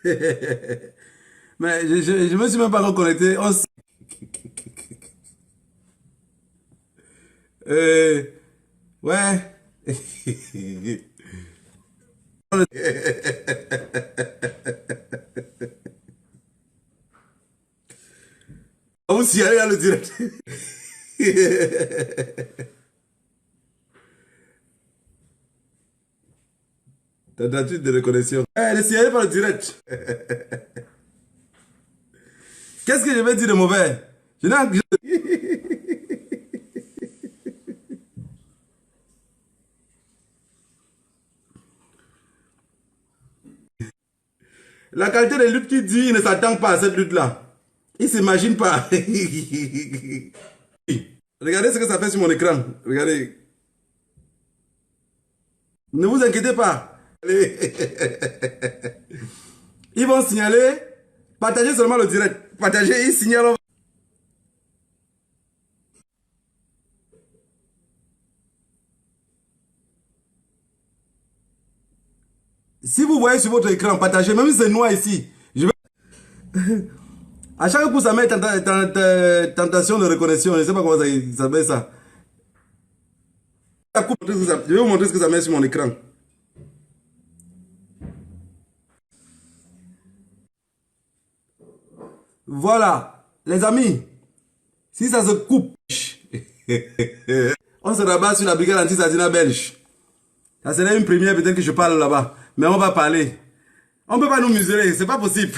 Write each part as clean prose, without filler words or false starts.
Mais je me suis même pas reconnecté. Euh, ouais. Vous s'y allez dans le direct. Tentative de reconnexion. Le signalé par le direct. Qu'est-ce que je vais dire de mauvais? Je n'ai... La qualité des luttes qu'il dit, il ne s'attend pas à cette lutte-là. Il ne s'imagine pas. Regardez ce que ça fait sur mon écran. Regardez. Ne vous inquiétez pas. Ils vont signaler. Partagez seulement le direct. Partagez, ils signalent. Si vous voyez sur votre écran, partagez. Même si c'est noir ici. Je vais... À chaque coup, ça met tentation de reconnexion. Je ne sais pas comment ça met ça. Je vais vous montrer ce que ça met sur mon écran. Voilà, les amis, si ça se coupe, on se rabat sur la brigade anti-Sardina belge. Ça serait une première, peut-être que je parle là-bas. Mais on va parler. On ne peut pas nous museler, c'est pas possible.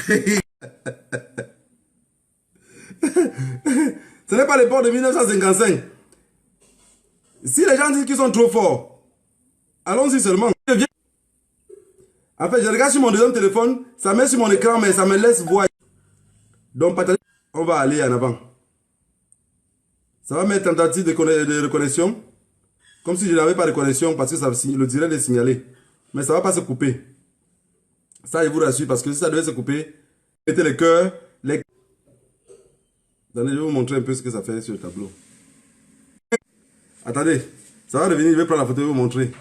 Ce n'est pas les ports de 1955. Si les gens disent qu'ils sont trop forts, allons-y seulement. En fait, je regarde sur mon deuxième téléphone, ça met sur mon écran, mais ça me laisse voir. Donc, on va aller en avant. Ça va mettre tentative de reconnexion. Comme si je n'avais pas de connexion parce que ça, le direct est signalé. Mais ça ne va pas se couper. Ça, je vous rassure, parce que si ça devait se couper, mettez les cœurs, les... Attendez, je vais vous montrer un peu ce que ça fait sur le tableau. Attendez, ça va revenir, je vais prendre la photo et vous montrer.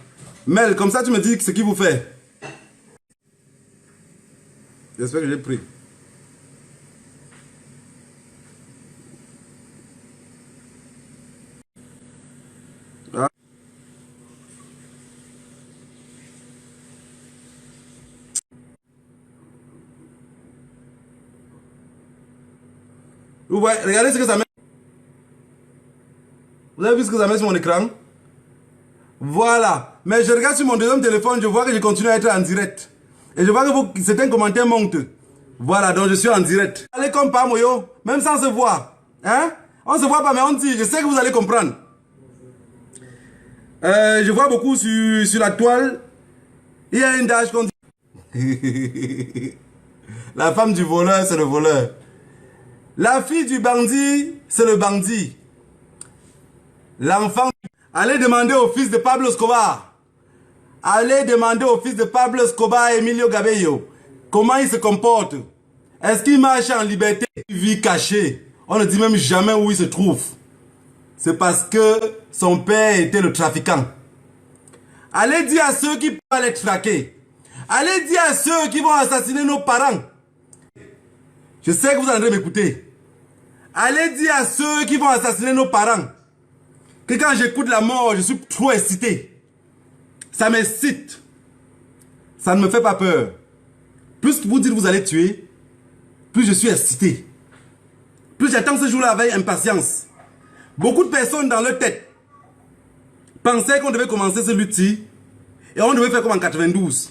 Mel, comme ça tu me dis ce qu'il vous fait. J'espère que j'ai pris. Ah. Vous voyez, regardez ce que ça met. Vous avez vu ce que ça met sur mon écran? Voilà. Mais je regarde sur mon deuxième téléphone, je vois que je continue à être en direct. Et je vois que certains commentaires montent. Voilà, donc je suis en direct. Allez comme pas, Moyo, même sans se voir. Hein? On se voit pas, mais on dit, je sais que vous allez comprendre. Je vois beaucoup sur la toile. Il y a une dage qu'on dit. La femme du voleur, c'est le voleur. La fille du bandit, c'est le bandit. L'enfant... Allez demander au fils de Pablo Escobar. Allez demander au fils de Pablo Escobar, Emilio Gabello, comment il se comporte. Est-ce qu'il marche en liberté? Il vit caché. On ne dit même jamais où il se trouve. C'est parce que son père était le trafiquant. Allez dire à ceux qui peuvent les traquer. Allez dire à ceux qui vont assassiner nos parents. Je sais que vous allez m'écouter. Allez dire à ceux qui vont assassiner nos parents que quand j'écoute la mort, je suis trop excité. Ça m'excite. Ça ne me fait pas peur. Plus vous dites que vous allez tuer, plus je suis excité. Plus j'attends ce jour-là avec impatience. Beaucoup de personnes dans leur tête pensaient qu'on devait commencer ce lutte-ci et on devait faire comme en 92.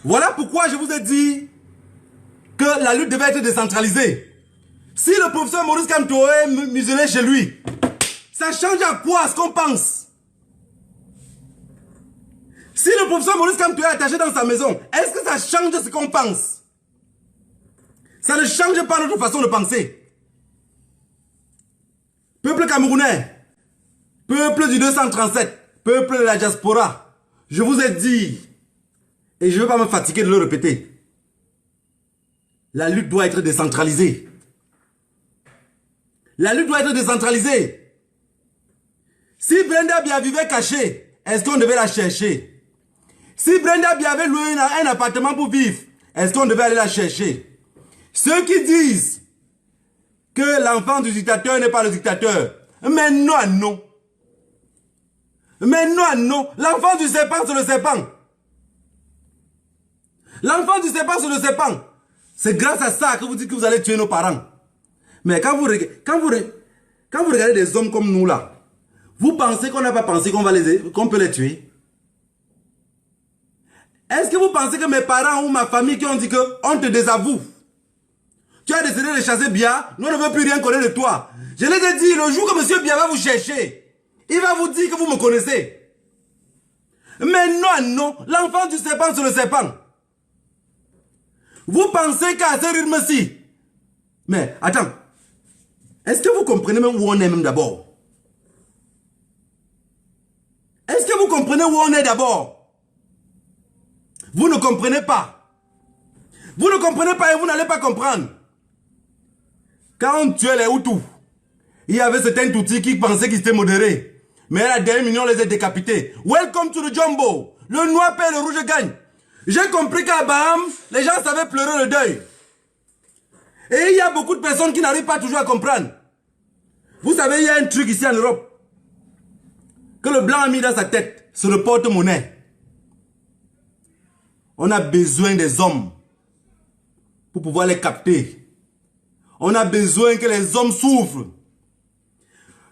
Voilà pourquoi je vous ai dit que la lutte devait être décentralisée. Si le professeur Maurice Kamto est muselé chez lui, ça Ça change à quoi ce qu'on pense? Si le professeur Maurice Kamto est attaché dans sa maison, est-ce que ça change ce qu'on pense? Ça ne change pas notre façon de penser. Peuple camerounais, peuple du 237, peuple de la diaspora, je vous ai dit, et je ne vais pas me fatiguer de le répéter, la lutte doit être décentralisée. La lutte doit être décentralisée. Si Brenda Bia vivait cachée, est-ce qu'on devait la chercher? Si Brenda Bia avait loué un appartement pour vivre, est-ce qu'on devait aller la chercher? Ceux qui disent que l'enfant du dictateur n'est pas le dictateur, mais non, non. Mais non, non. L'enfant du serpent, c'est le serpent. L'enfant du serpent, c'est le serpent. C'est grâce à ça que vous dites que vous allez tuer nos parents. Mais quand vous regardez des hommes comme nous là, vous pensez qu'on n'a pas pensé qu'on peut les tuer? Est-ce que vous pensez que mes parents ou ma famille qui ont dit qu'on te désavoue? Tu as décidé de chasser Bia, nous ne veut plus rien connaître de toi. Je l'ai dit, le jour que monsieur Bia va vous chercher, il va vous dire que vous me connaissez. Mais non, non, l'enfant du serpent, c'est le serpent. Vous pensez qu'à ce rythme-ci, mais attends, est-ce que vous comprenez même où on est même d'abord? Est-ce que vous comprenez où on est d'abord? Vous ne comprenez pas. Vous ne comprenez pas et vous n'allez pas comprendre. Quand on tuait les Hutus, il y avait certains Tutsis qui pensaient qu'ils étaient modérés. Mais à la dernière minute, on les a décapités. Welcome to the jumbo. Le noir perd, le rouge gagne. J'ai compris qu'à Baham, les gens savaient pleurer le deuil. Et il y a beaucoup de personnes qui n'arrivent pas toujours à comprendre. Vous savez, il y a un truc ici en Europe que le blanc a mis dans sa tête. C'est le porte-monnaie. On a besoin des hommes pour pouvoir les capter. On a besoin que les hommes souffrent.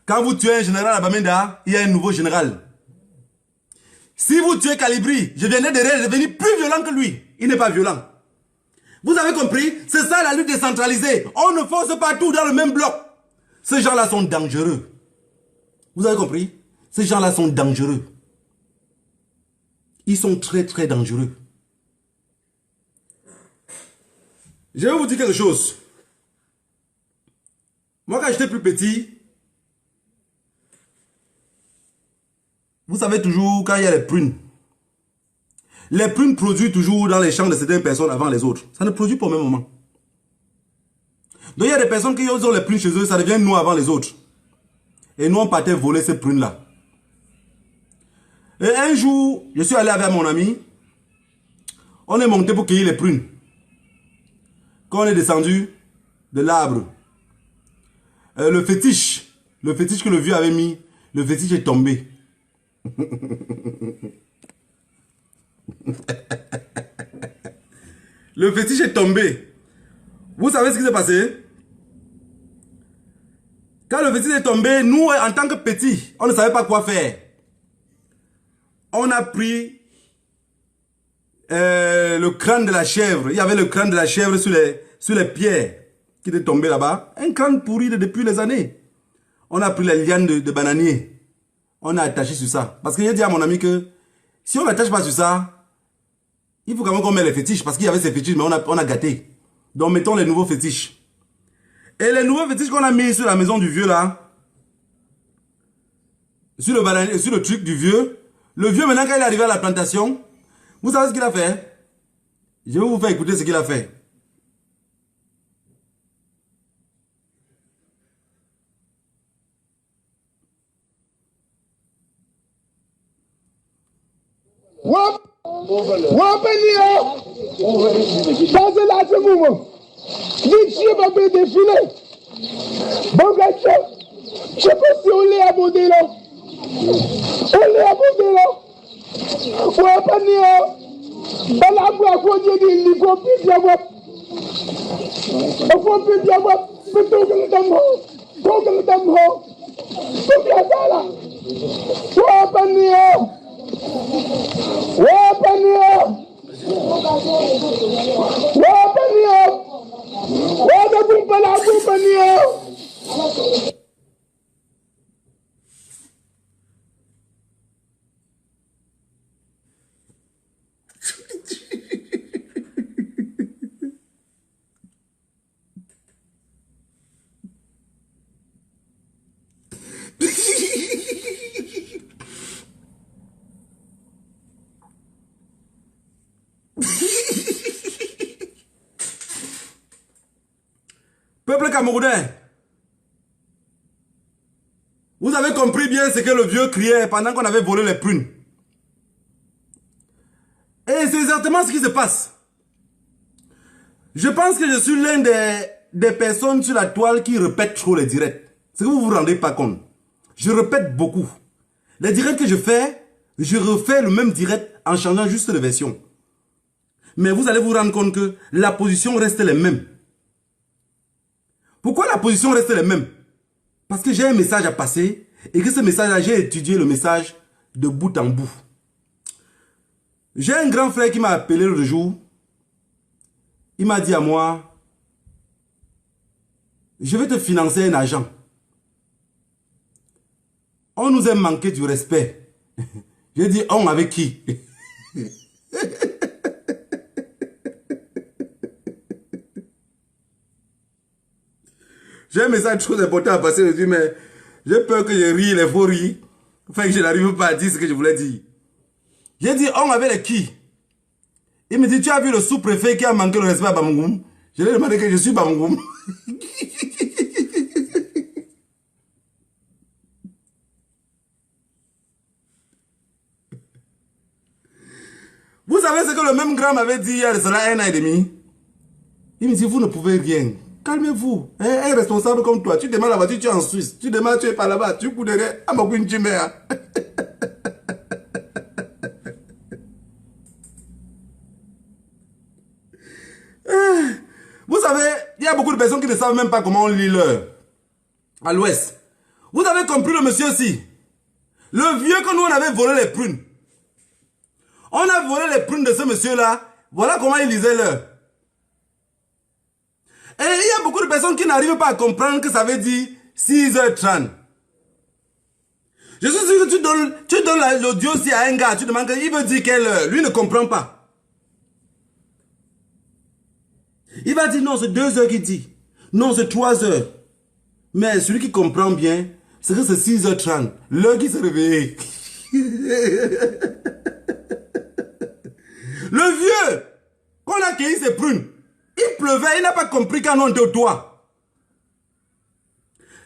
Quand vous tuez un général à Bamenda, il y a un nouveau général. Si vous tuez Calibri, je viendrai derrière devenir plus violent que lui. Il n'est pas violent. Vous avez compris? C'est ça la lutte décentralisée. On ne force pas tout dans le même bloc. Ces gens-là sont dangereux. Vous avez compris? Ces gens-là sont dangereux. Ils sont très très dangereux. Je vais vous dire quelque chose. Moi, quand j'étais plus petit, vous savez toujours, quand il y a les prunes produisent toujours dans les champs de certaines personnes avant les autres. Ça ne produit pas au même moment. Donc il y a des personnes qui ont les prunes chez eux, ça devient nous avant les autres. Et nous, on partait voler ces prunes-là. Et un jour, je suis allé avec mon ami. On est monté pour cueillir les prunes. Quand on est descendu de l'arbre, le fétiche que le vieux avait mis, le fétiche est tombé. Le fétiche est tombé. Vous savez ce qui s'est passé? Quand le fétiche est tombé, nous, en tant que petits, on ne savait pas quoi faire. On a pris le crâne de la chèvre. Il y avait le crâne de la chèvre sur les pierres qui étaient tombées là-bas. Un crâne pourri depuis les années. On a pris les lianes de bananier. On a attaché sur ça. Parce que j'ai dit à mon ami que si on n'attache pas sur ça, il faut quand même qu'on mette les fétiches. Parce qu'il y avait ces fétiches, mais on a gâté. Donc mettons les nouveaux fétiches. Et les nouveaux fétiches qu'on a mis sur la maison du vieux là, sur le truc du vieux, le vieux maintenant quand il est arrivé à la plantation, vous savez ce qu'il a fait? Je vais vous faire écouter ce qu'il a fait. Peuple camerounais, vous avez compris bien ce que le vieux criait pendant qu'on avait volé les prunes. Et c'est exactement ce qui se passe. Je pense que je suis l'un des personnes sur la toile qui répètent trop les directs. C'est que vous ne vous rendez pas compte. Je répète beaucoup. Les directs que je fais, je refais le même direct en changeant juste de version. Mais vous allez vous rendre compte que la position reste la même. Pourquoi la position reste la même? Parce que j'ai un message à passer et que ce message-là, j'ai étudié le message de bout en bout. J'ai un grand frère qui m'a appelé le jour. Il m'a dit à moi, je vais te financer un agent. On nous a manqué du respect. J'ai dit, on avec qui? J'ai un message trop important à passer. Je dis, mais j'ai peur que je rie les faux rires. Enfin, que je n'arrive pas à dire ce que je voulais dire. J'ai dit, on avait les qui? Il me dit, tu as vu le sous-préfet qui a manqué le respect à Bamougoum? Je lui ai demandé que je suis Bamougoum. Vous savez ce que le même grand m'avait dit il y a de cela 1 an et demi? Il me dit, vous ne pouvez rien. Calmez-vous. Un responsable comme toi, tu demandes la voiture, tu es en Suisse. Tu demandes, tu es pas là-bas. Tu coudrais à Mokoun Jimea. Vous savez, il y a beaucoup de personnes qui ne savent même pas comment on lit l'heure. À l'ouest. Vous avez compris le monsieur aussi. Le vieux que nous on avait volé les prunes. On a volé les prunes de ce monsieur-là. Voilà comment il lisait l'heure. Et il y a beaucoup de personnes qui n'arrivent pas à comprendre que ça veut dire 6h30. Je suis sûr que tu donnes l'audio aussi à un gars, tu demandes qu'il veut dire quelle heure. Lui ne comprend pas. Il va dire non, c'est 2h qu'il dit. Non, c'est 3h. Mais celui qui comprend bien, c'est que c'est 6h30. L'heure qui s'est réveillé. Le vieux, qu'on a cueilli ses prunes, il pleuvait, il n'a pas compris quand on était au toit.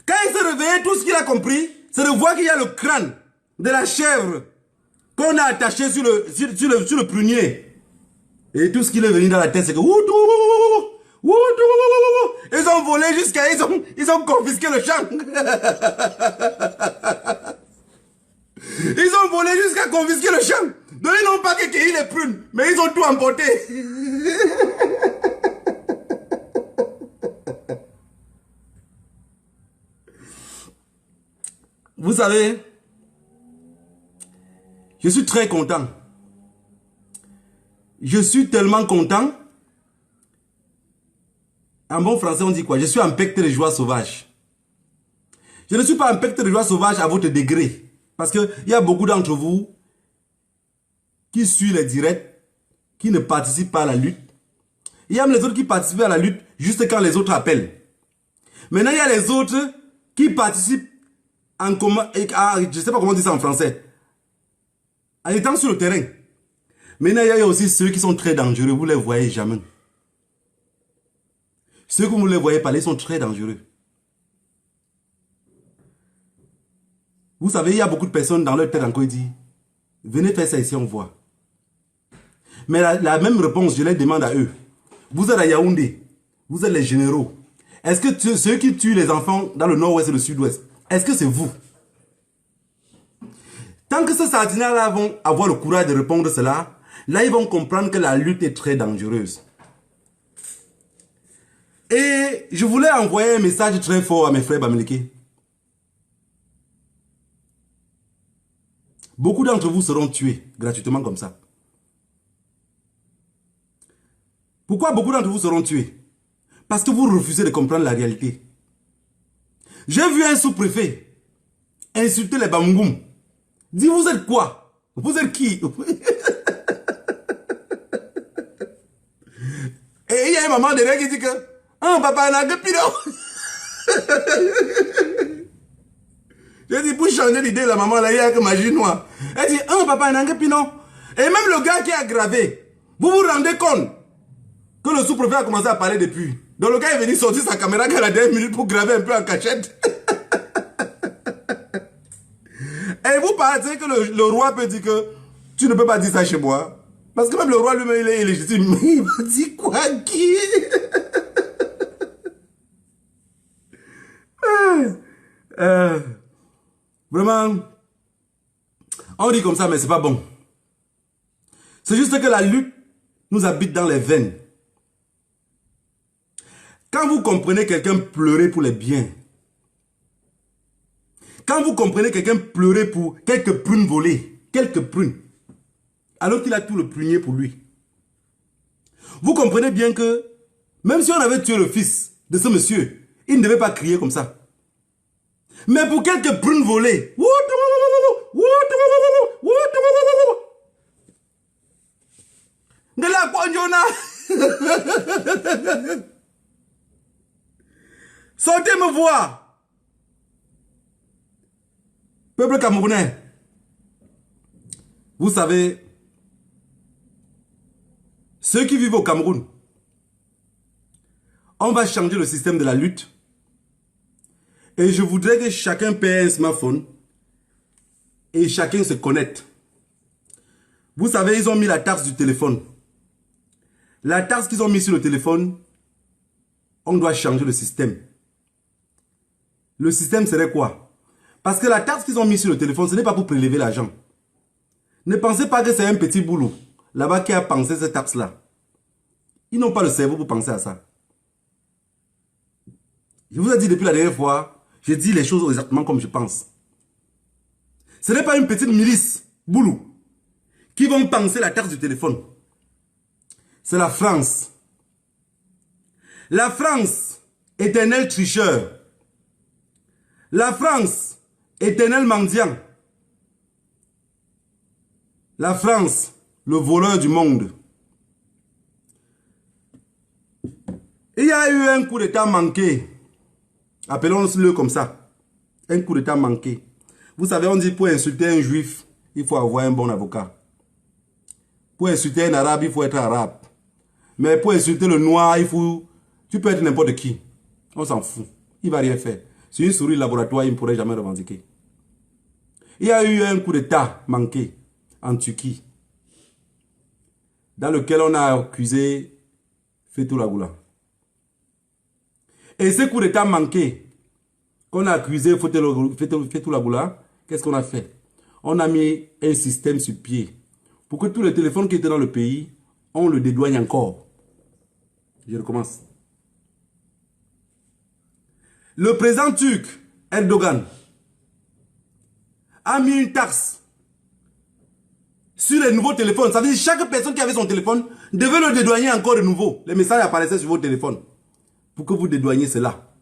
Quand il s'est réveillé, tout ce qu'il a compris, c'est de voir qu'il y a le crâne de la chèvre qu'on a attaché sur le prunier. Et tout ce qui est venu dans la tête, c'est que... Ils ont volé jusqu'à... Ils ont confisqué le champ. Ils ont volé jusqu'à confisquer le champ. Donc ils n'ont pas cueilli les prunes, mais ils ont tout emporté. Vous savez, je suis très content. Je suis tellement content. En bon français, on dit quoi? Je suis en pecte de joie sauvage. Je ne suis pas en pecte de joie sauvage à votre degré. Parce qu'il y a beaucoup d'entre vous qui suivent les directs, qui ne participent pas à la lutte. Il y a les autres qui participent à la lutte juste quand les autres appellent. Maintenant, il y a les autres qui participent en commun, je ne sais pas comment on dit ça en français, en étant sur le terrain. Maintenant, il y a aussi ceux qui sont très dangereux, vous ne les voyez jamais. Ceux que vous ne les voyez pas, ils sont très dangereux. Vous savez, il y a beaucoup de personnes dans leur tête encore qui disent, venez faire ça ici, on voit. Mais la même réponse, je les demande à eux. Vous êtes à Yaoundé, vous êtes les généraux. Est-ce que ceux qui tuent les enfants dans le nord-ouest et le sud-ouest, est-ce que c'est vous? Tant que ces sardinaires-là vont avoir le courage de répondre cela, là ils vont comprendre que la lutte est très dangereuse. Et je voulais envoyer un message très fort à mes frères bamileke. Beaucoup d'entre vous seront tués gratuitement comme ça. Pourquoi beaucoup d'entre vous seront tués? Parce que vous refusez de comprendre la réalité. J'ai vu un sous-préfet insulter les Bamougoum. Dis, vous êtes quoi? Vous êtes qui? Et il y a une maman derrière qui dit que papa n'a que pino. J'ai dit, pour changer l'idée, la maman là, il y a que magie noire. Elle dit, papa n'a que pino. Et même le gars qui est aggravé, vous vous rendez compte que le sous-préfet a commencé à parler depuis. Donc le gars est venu sortir sa caméra à la dernière minute pour graver un peu en cachette. Et vous pensez que le roi peut dire que tu ne peux pas dire ça chez moi? Parce que même le roi lui-même, il est illégitime. Il va dire quoi qui? Vraiment, on dit comme ça, mais c'est pas bon. C'est juste que la lutte nous habite dans les veines. Quand vous comprenez quelqu'un pleurer pour les biens, quand vous comprenez quelqu'un pleurer pour quelques prunes volées, quelques prunes, alors qu'il a tout le prunier pour lui, vous comprenez bien que même si on avait tué le fils de ce monsieur, il ne devait pas crier comme ça. Mais pour quelques prunes volées, sortez me voir. Peuple camerounais, vous savez, ceux qui vivent au Cameroun, on va changer le système de la lutte. Et je voudrais que chacun paie un smartphone et chacun se connecte. Vous savez, ils ont mis la taxe du téléphone. La taxe qu'ils ont mis sur le téléphone, on doit changer le système. Le système serait quoi? Parce que la taxe qu'ils ont mis sur le téléphone, ce n'est pas pour prélever l'argent. Ne pensez pas que c'est un petit boulot là-bas qui a pensé cette taxe-là. Ils n'ont pas le cerveau pour penser à ça. Je vous ai dit depuis la dernière fois, je dis les choses exactement comme je pense. Ce n'est pas une petite milice, boulot, qui vont penser la taxe du téléphone. C'est la France. La France, éternel tricheur. La France, éternel mendiant. La France, le voleur du monde. Il y a eu un coup d'état manqué. Appelons-le comme ça. Un coup d'état manqué. Vous savez, on dit pour insulter un juif, il faut avoir un bon avocat. Pour insulter un arabe, il faut être arabe. Mais pour insulter le noir, tu peux être n'importe qui. On s'en fout. Il ne va rien faire. C'est une souris laboratoire, il ne pourrait jamais revendiquer. Il y a eu un coup d'état manqué en Turquie, dans lequel on a accusé Fethullah Gülen. Et ce coup d'état manqué, qu'on a accusé Fethullah Gülen, qu'est-ce qu'on a fait? On a mis un système sur pied pour que tous les téléphones qui étaient dans le pays, on le dédouane encore. Je recommence. Le président turc, Erdogan, a mis une taxe sur les nouveaux téléphones. Ça veut dire que chaque personne qui avait son téléphone devait le dédouaner encore de nouveau. Les messages apparaissaient sur vos téléphones. Pour que vous dédouaniez cela.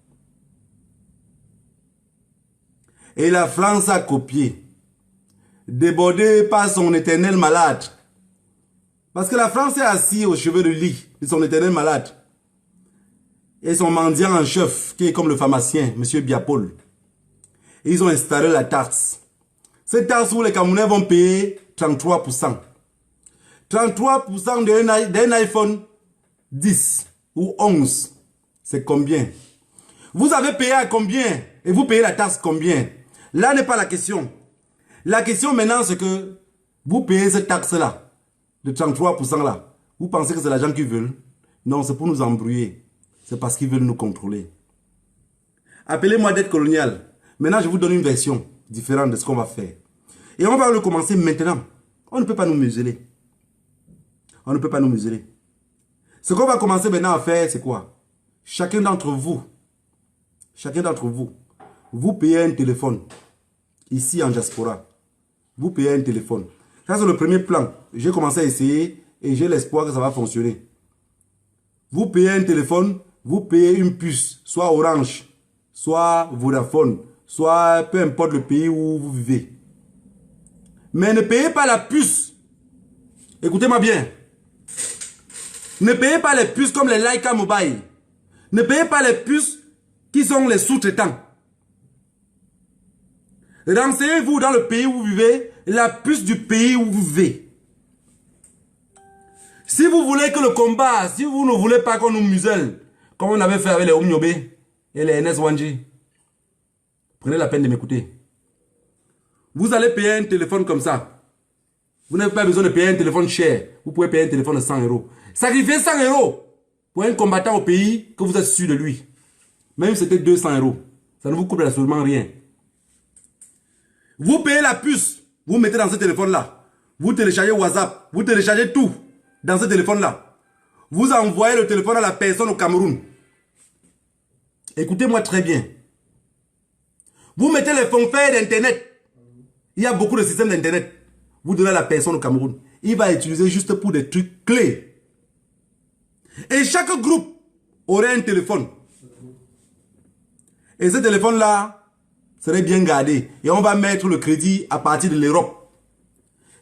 Et la France a copié. Débordée par son éternel malade. Parce que la France est assise au chevet de lit de son éternel malade. Et son mendiant en chef, qui est comme le pharmacien, M. Biapol. Et ils ont installé la taxe. Cette taxe où les Camerounais vont payer 33%. 33% d'un iPhone 10 ou 11. C'est combien? Vous avez payé à combien? Et vous payez la taxe combien? Là n'est pas la question. La question maintenant c'est que vous payez cette taxe-là, de 33% là. Vous pensez que c'est l'argent qu'ils veulent? Non, c'est pour nous embrouiller. C'est parce qu'ils veulent nous contrôler. Appelez-moi dette coloniale. Maintenant, je vous donne une version différente de ce qu'on va faire. Et on va le commencer maintenant. On ne peut pas nous museler. On ne peut pas nous museler. Ce qu'on va commencer maintenant à faire, c'est quoi? Chacun d'entre vous, vous payez un téléphone. Ici en diaspora, vous payez un téléphone. Ça, c'est le premier plan. J'ai commencé à essayer et j'ai l'espoir que ça va fonctionner. Vous payez un téléphone, vous payez une puce, soit Orange, soit Vodafone, soit peu importe le pays où vous vivez. Mais ne payez pas la puce. Écoutez-moi bien. Ne payez pas les puces comme les Laika Mobile. Ne payez pas les puces qui sont les sous-traitants. Renseignez-vous dans le pays où vous vivez, la puce du pays où vous vivez. Si vous voulez que le combat, si vous ne voulez pas qu'on nous muselle, Comme on avait fait avec les Omniobe et les NS Wanji. Prenez la peine de m'écouter. Vous allez payer un téléphone comme ça. Vous n'avez pas besoin de payer un téléphone cher. Vous pouvez payer un téléphone de 100 euros. Sacrifiez 100 euros pour un combattant au pays que vous êtes sûr de lui. Même si c'était 200 euros. Ça ne vous coûte absolument rien. Vous payez la puce. Vous mettez dans ce téléphone-là. Vous téléchargez WhatsApp. Vous téléchargez tout dans ce téléphone-là. Vous envoyez le téléphone à la personne au Cameroun. Écoutez-moi très bien. Vous mettez les forfaits d'Internet. Il y a beaucoup de systèmes d'Internet. Vous donnez à la personne au Cameroun. Il va utiliser juste pour des trucs clés. Et chaque groupe aurait un téléphone. Et ce téléphone-là serait bien gardé. Et on va mettre le crédit à partir de l'Europe.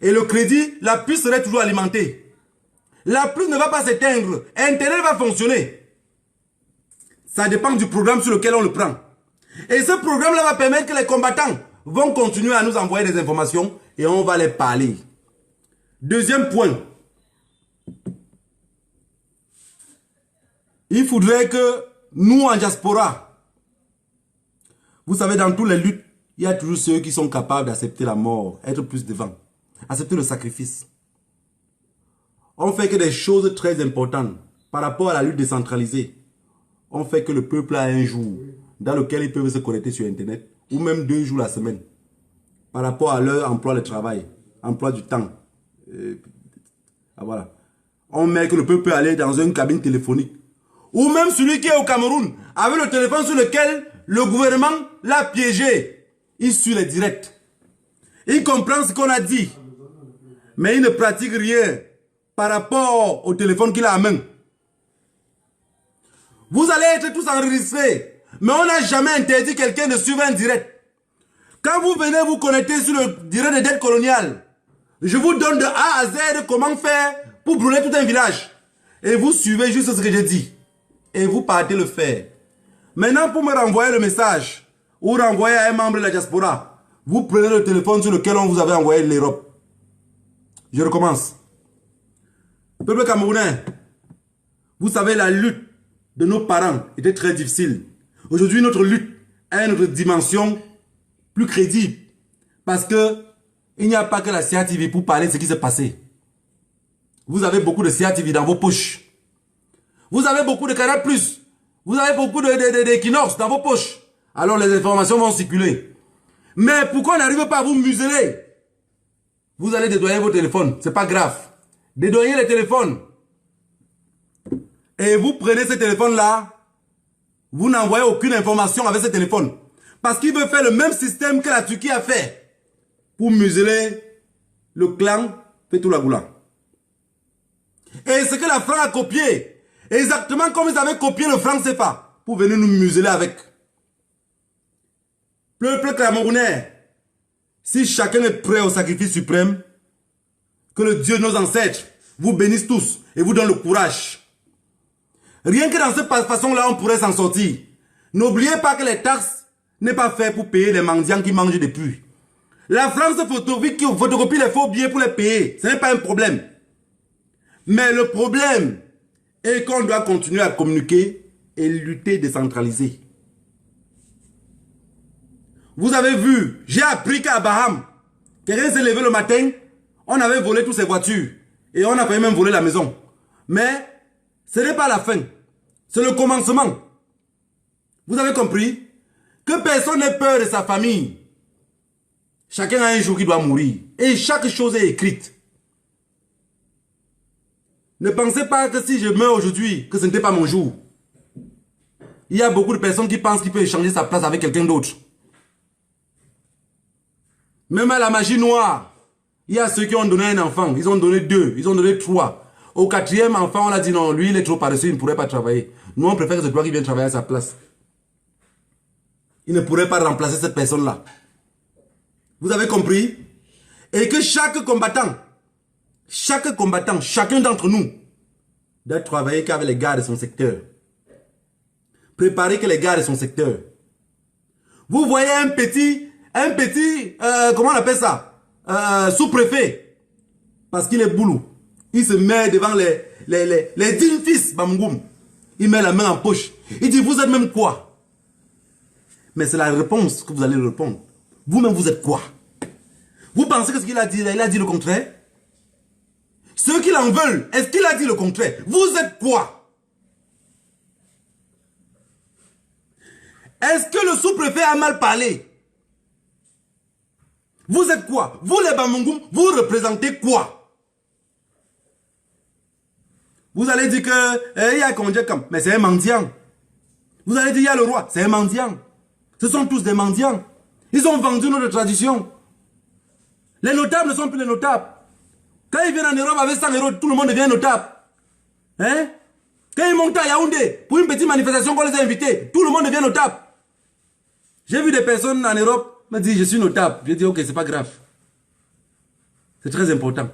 Et le crédit, la puce serait toujours alimentée. La puce ne va pas s'éteindre. Internet va fonctionner. Ça dépend du programme sur lequel on le prend. Et ce programme-là va permettre que les combattants vont continuer à nous envoyer des informations et on va les parler. Deuxième point. Il faudrait que nous, en diaspora, vous savez, dans toutes les luttes, il y a toujours ceux qui sont capables d'accepter la mort, être plus devant, accepter le sacrifice. On fait que des choses très importantes par rapport à la lutte décentralisée. On fait que le peuple a un jour dans lequel ils peuvent se connecter sur Internet, ou même 2 jours la semaine, par rapport à leur emploi de travail, emploi du temps. Voilà. On met que le peuple peut aller dans une cabine téléphonique. Ou même celui qui est au Cameroun, avec le téléphone sur lequel le gouvernement l'a piégé. Il suit les directs. Il comprend ce qu'on a dit. Mais il ne pratique rien par rapport au téléphone qu'il a à main. Vous allez être tous enregistrés. Mais on n'a jamais interdit quelqu'un de suivre un direct. Quand vous venez vous connecter sur le direct de dette coloniale, je vous donne de A à Z comment faire pour brûler tout un village. Et vous suivez juste ce que je dis. Et vous partez le faire. Maintenant, pour me renvoyer le message, ou renvoyer à un membre de la diaspora, vous prenez le téléphone sur lequel on vous avait envoyé de l'Europe. Je recommence. Peuple camerounais, vous savez, la lutte de nos parents était très difficile. Aujourd'hui, notre lutte a une autre dimension plus crédible. Parce que il n'y a pas que la CATV pour parler de ce qui s'est passé. Vous avez beaucoup de CATV dans vos poches. Vous avez beaucoup de Canal+. Vous avez beaucoup d'Equinox dans vos poches. Alors les informations vont circuler. Mais pourquoi on n'arrive pas à vous museler? Vous allez dédouaner vos téléphones. C'est pas grave. Dédouanez les téléphones. Et vous prenez ce téléphone-là. Vous n'envoyez aucune information avec ce téléphone. Parce qu'il veut faire le même système que la Turquie a fait. Pour museler le clan Fethullah Gülen. Et ce que la France a copié. Exactement comme ils avaient copié le franc CFA. Pour venir nous museler avec. Peuple camerounais. Si chacun est prêt au sacrifice suprême. Que le Dieu de nos ancêtres vous bénisse tous. Et vous donne le courage. Rien que dans cette façon-là, on pourrait s'en sortir. N'oubliez pas que les taxes n'est pas fait pour payer les mendiants qui mangent des puits. La France photocopie les faux billets pour les payer. Ce n'est pas un problème. Mais le problème est qu'on doit continuer à communiquer et lutter décentralisé. Vous avez vu, j'ai appris qu'à Baham, quelqu'un s'est levé le matin, on avait volé toutes ses voitures. Et on a failli même voler la maison. Mais ce n'est pas la fin. C'est le commencement. Vous avez compris? Que personne n'ait peur de sa famille. Chacun a un jour qui doit mourir. Et chaque chose est écrite. Ne pensez pas que si je meurs aujourd'hui, que ce n'était pas mon jour. Il y a beaucoup de personnes qui pensent qu'il peut échanger sa place avec quelqu'un d'autre. Même à la magie noire, il y a ceux qui ont donné un enfant. Ils ont donné 2, ils ont donné 3. Au 4e enfant, on a dit non, lui il est trop paresseux, il ne pourrait pas travailler. Nous on préfère que ce toi qui vienne travailler à sa place. Il ne pourrait pas remplacer cette personne-là. Vous avez compris? Et que chaque combattant, chacun d'entre nous, doit travailler qu'avec les gars de son secteur. Préparer que les gars de son secteur. Vous voyez un petit, comment on appelle ça? Sous-préfet. Parce qu'il est boulot. Il se met devant les dignes fils, Bamgoum. Il met la main en poche. Il dit, vous êtes même quoi? Mais c'est la réponse que vous allez répondre. Vous-même, vous êtes quoi? Vous pensez que ce qu'il a dit, il a dit le contraire? Ceux qui l'en veulent, est-ce qu'il a dit le contraire? Vous êtes quoi? Est-ce que le sous-préfet a mal parlé? Vous êtes quoi? Vous les Bamungum, vous représentez quoi? Vous allez dire que il y a Kondjekam, mais c'est un mendiant. Vous allez dire il y a le roi, c'est un mendiant. Ce sont tous des mendiants. Ils ont vendu notre tradition. Les notables ne sont plus les notables. Quand ils viennent en Europe avec 100 euros, tout le monde devient notable. Hein? Quand ils montent à Yaoundé, pour une petite manifestation qu'on les a invités, tout le monde devient notable. J'ai vu des personnes en Europe me dire je suis notable. Je dis ok, c'est pas grave. C'est très important.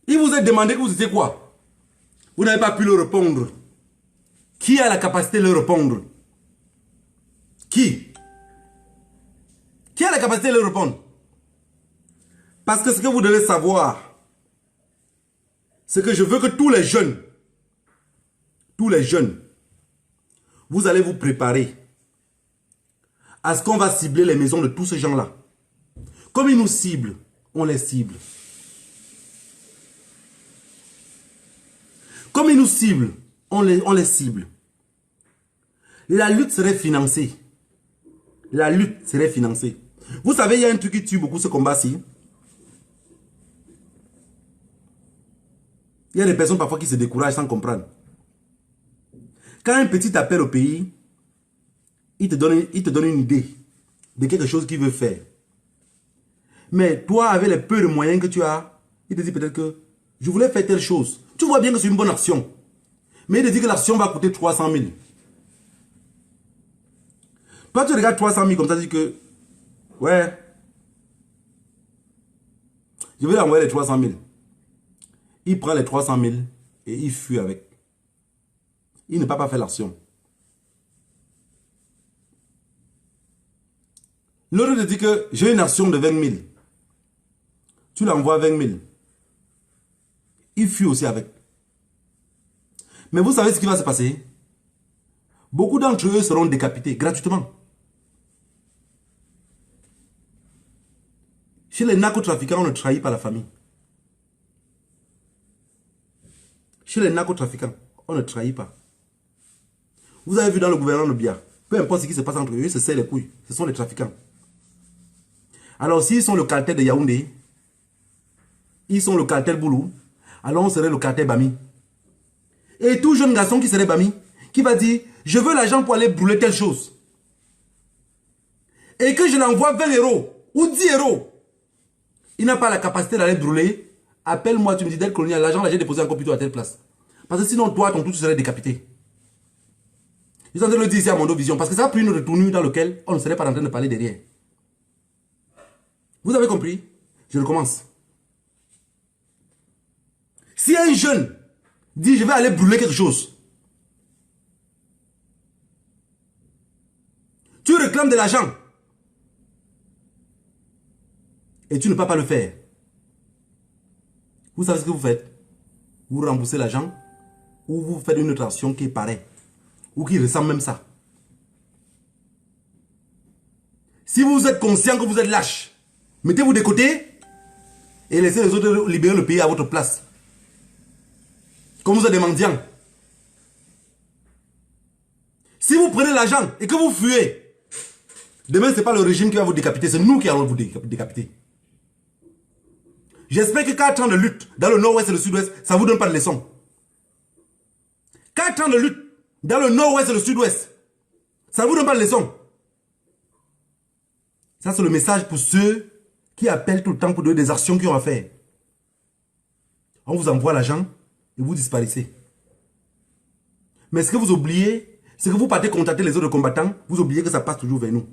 Il vous a demandé que vous étiez quoi? Vous n'avez pas pu le répondre. Qui a la capacité de le répondre? Qui? Qui a la capacité de le répondre? Parce que ce que vous devez savoir, c'est que je veux que tous les jeunes, vous allez vous préparer à ce qu'on va cibler les maisons de tous ces gens-là. Comme ils nous ciblent, on les cible. Comme ils nous ciblent, on les cible. La lutte serait financée. La lutte serait financée. Vous savez, il y a un truc qui tue beaucoup ce combat-ci. Il y a des personnes parfois qui se découragent sans comprendre. Quand un petit appelle au pays, il te donne une idée de quelque chose qu'il veut faire. Mais toi, avec les peu de moyens que tu as, il te dit peut-être que je voulais faire telle chose. Tu vois bien que c'est une bonne action. Mais il te dit que l'action va coûter 300 000. Toi, tu regardes 300 000 comme ça, tu dis que, ouais, je vais lui envoyer les 300 000. Il prend les 300 000 et il fuit avec. Il ne peut pas faire l'action. L'autre te dit que j'ai une action de 20 000. Tu l'envoies 20 000. Il fuit aussi avec. Mais vous savez ce qui va se passer? Beaucoup d'entre eux seront décapités gratuitement. Chez les narcotrafiquants, on ne trahit pas la famille. Chez les narcotrafiquants, on ne trahit pas. Vous avez vu dans le gouvernement de Bia, peu importe ce qui se passe entre eux, ils se serrent les couilles. Ce sont les trafiquants. Alors s'ils sont le cartel de Yaoundé, ils sont le cartel Boulou, alors on serait le cartel Bami. Et tout jeune garçon qui serait Bami, qui va dire, je veux l'argent pour aller brûler telle chose. Et que je l'envoie 20 euros ou 10 euros. Il n'a pas la capacité d'aller brûler. Appelle-moi, tu me dis, dès colonial, l'argent, là, j'ai déposé encore plutôt à telle place. Parce que sinon, toi, ton tout, tu serais décapité. Ils sont en train de le dire ici à Mondo Vision. Parce que ça a pris une retournure dans laquelle on ne serait pas en train de parler derrière. Vous avez compris? Je recommence. Si un jeune dit, je vais aller brûler quelque chose, tu réclames de l'argent et tu ne peux pas le faire. Vous savez ce que vous faites? Vous remboursez l'argent ou vous faites une autre action qui est pareille ou qui ressemble même ça. Si vous êtes conscient que vous êtes lâche, mettez-vous de côté et laissez les autres libérer le pays à votre place. Comme vous êtes des mendiants. Si vous prenez l'argent et que vous fuyez, demain ce n'est pas le régime qui va vous décapiter, c'est nous qui allons vous décapiter. J'espère que 4 ans de lutte dans le nord-ouest et le sud-ouest, ça ne vous donne pas de leçon. 4 ans de lutte dans le nord-ouest et le sud-ouest, ça ne vous donne pas de leçon. Ça, c'est le message pour ceux qui appellent tout le temps pour donner des actions qu'ils ont à faire. On vous envoie l'argent et vous disparaissez. Mais ce que vous oubliez, c'est que vous partez contacter les autres combattants, vous oubliez que ça passe toujours vers nous.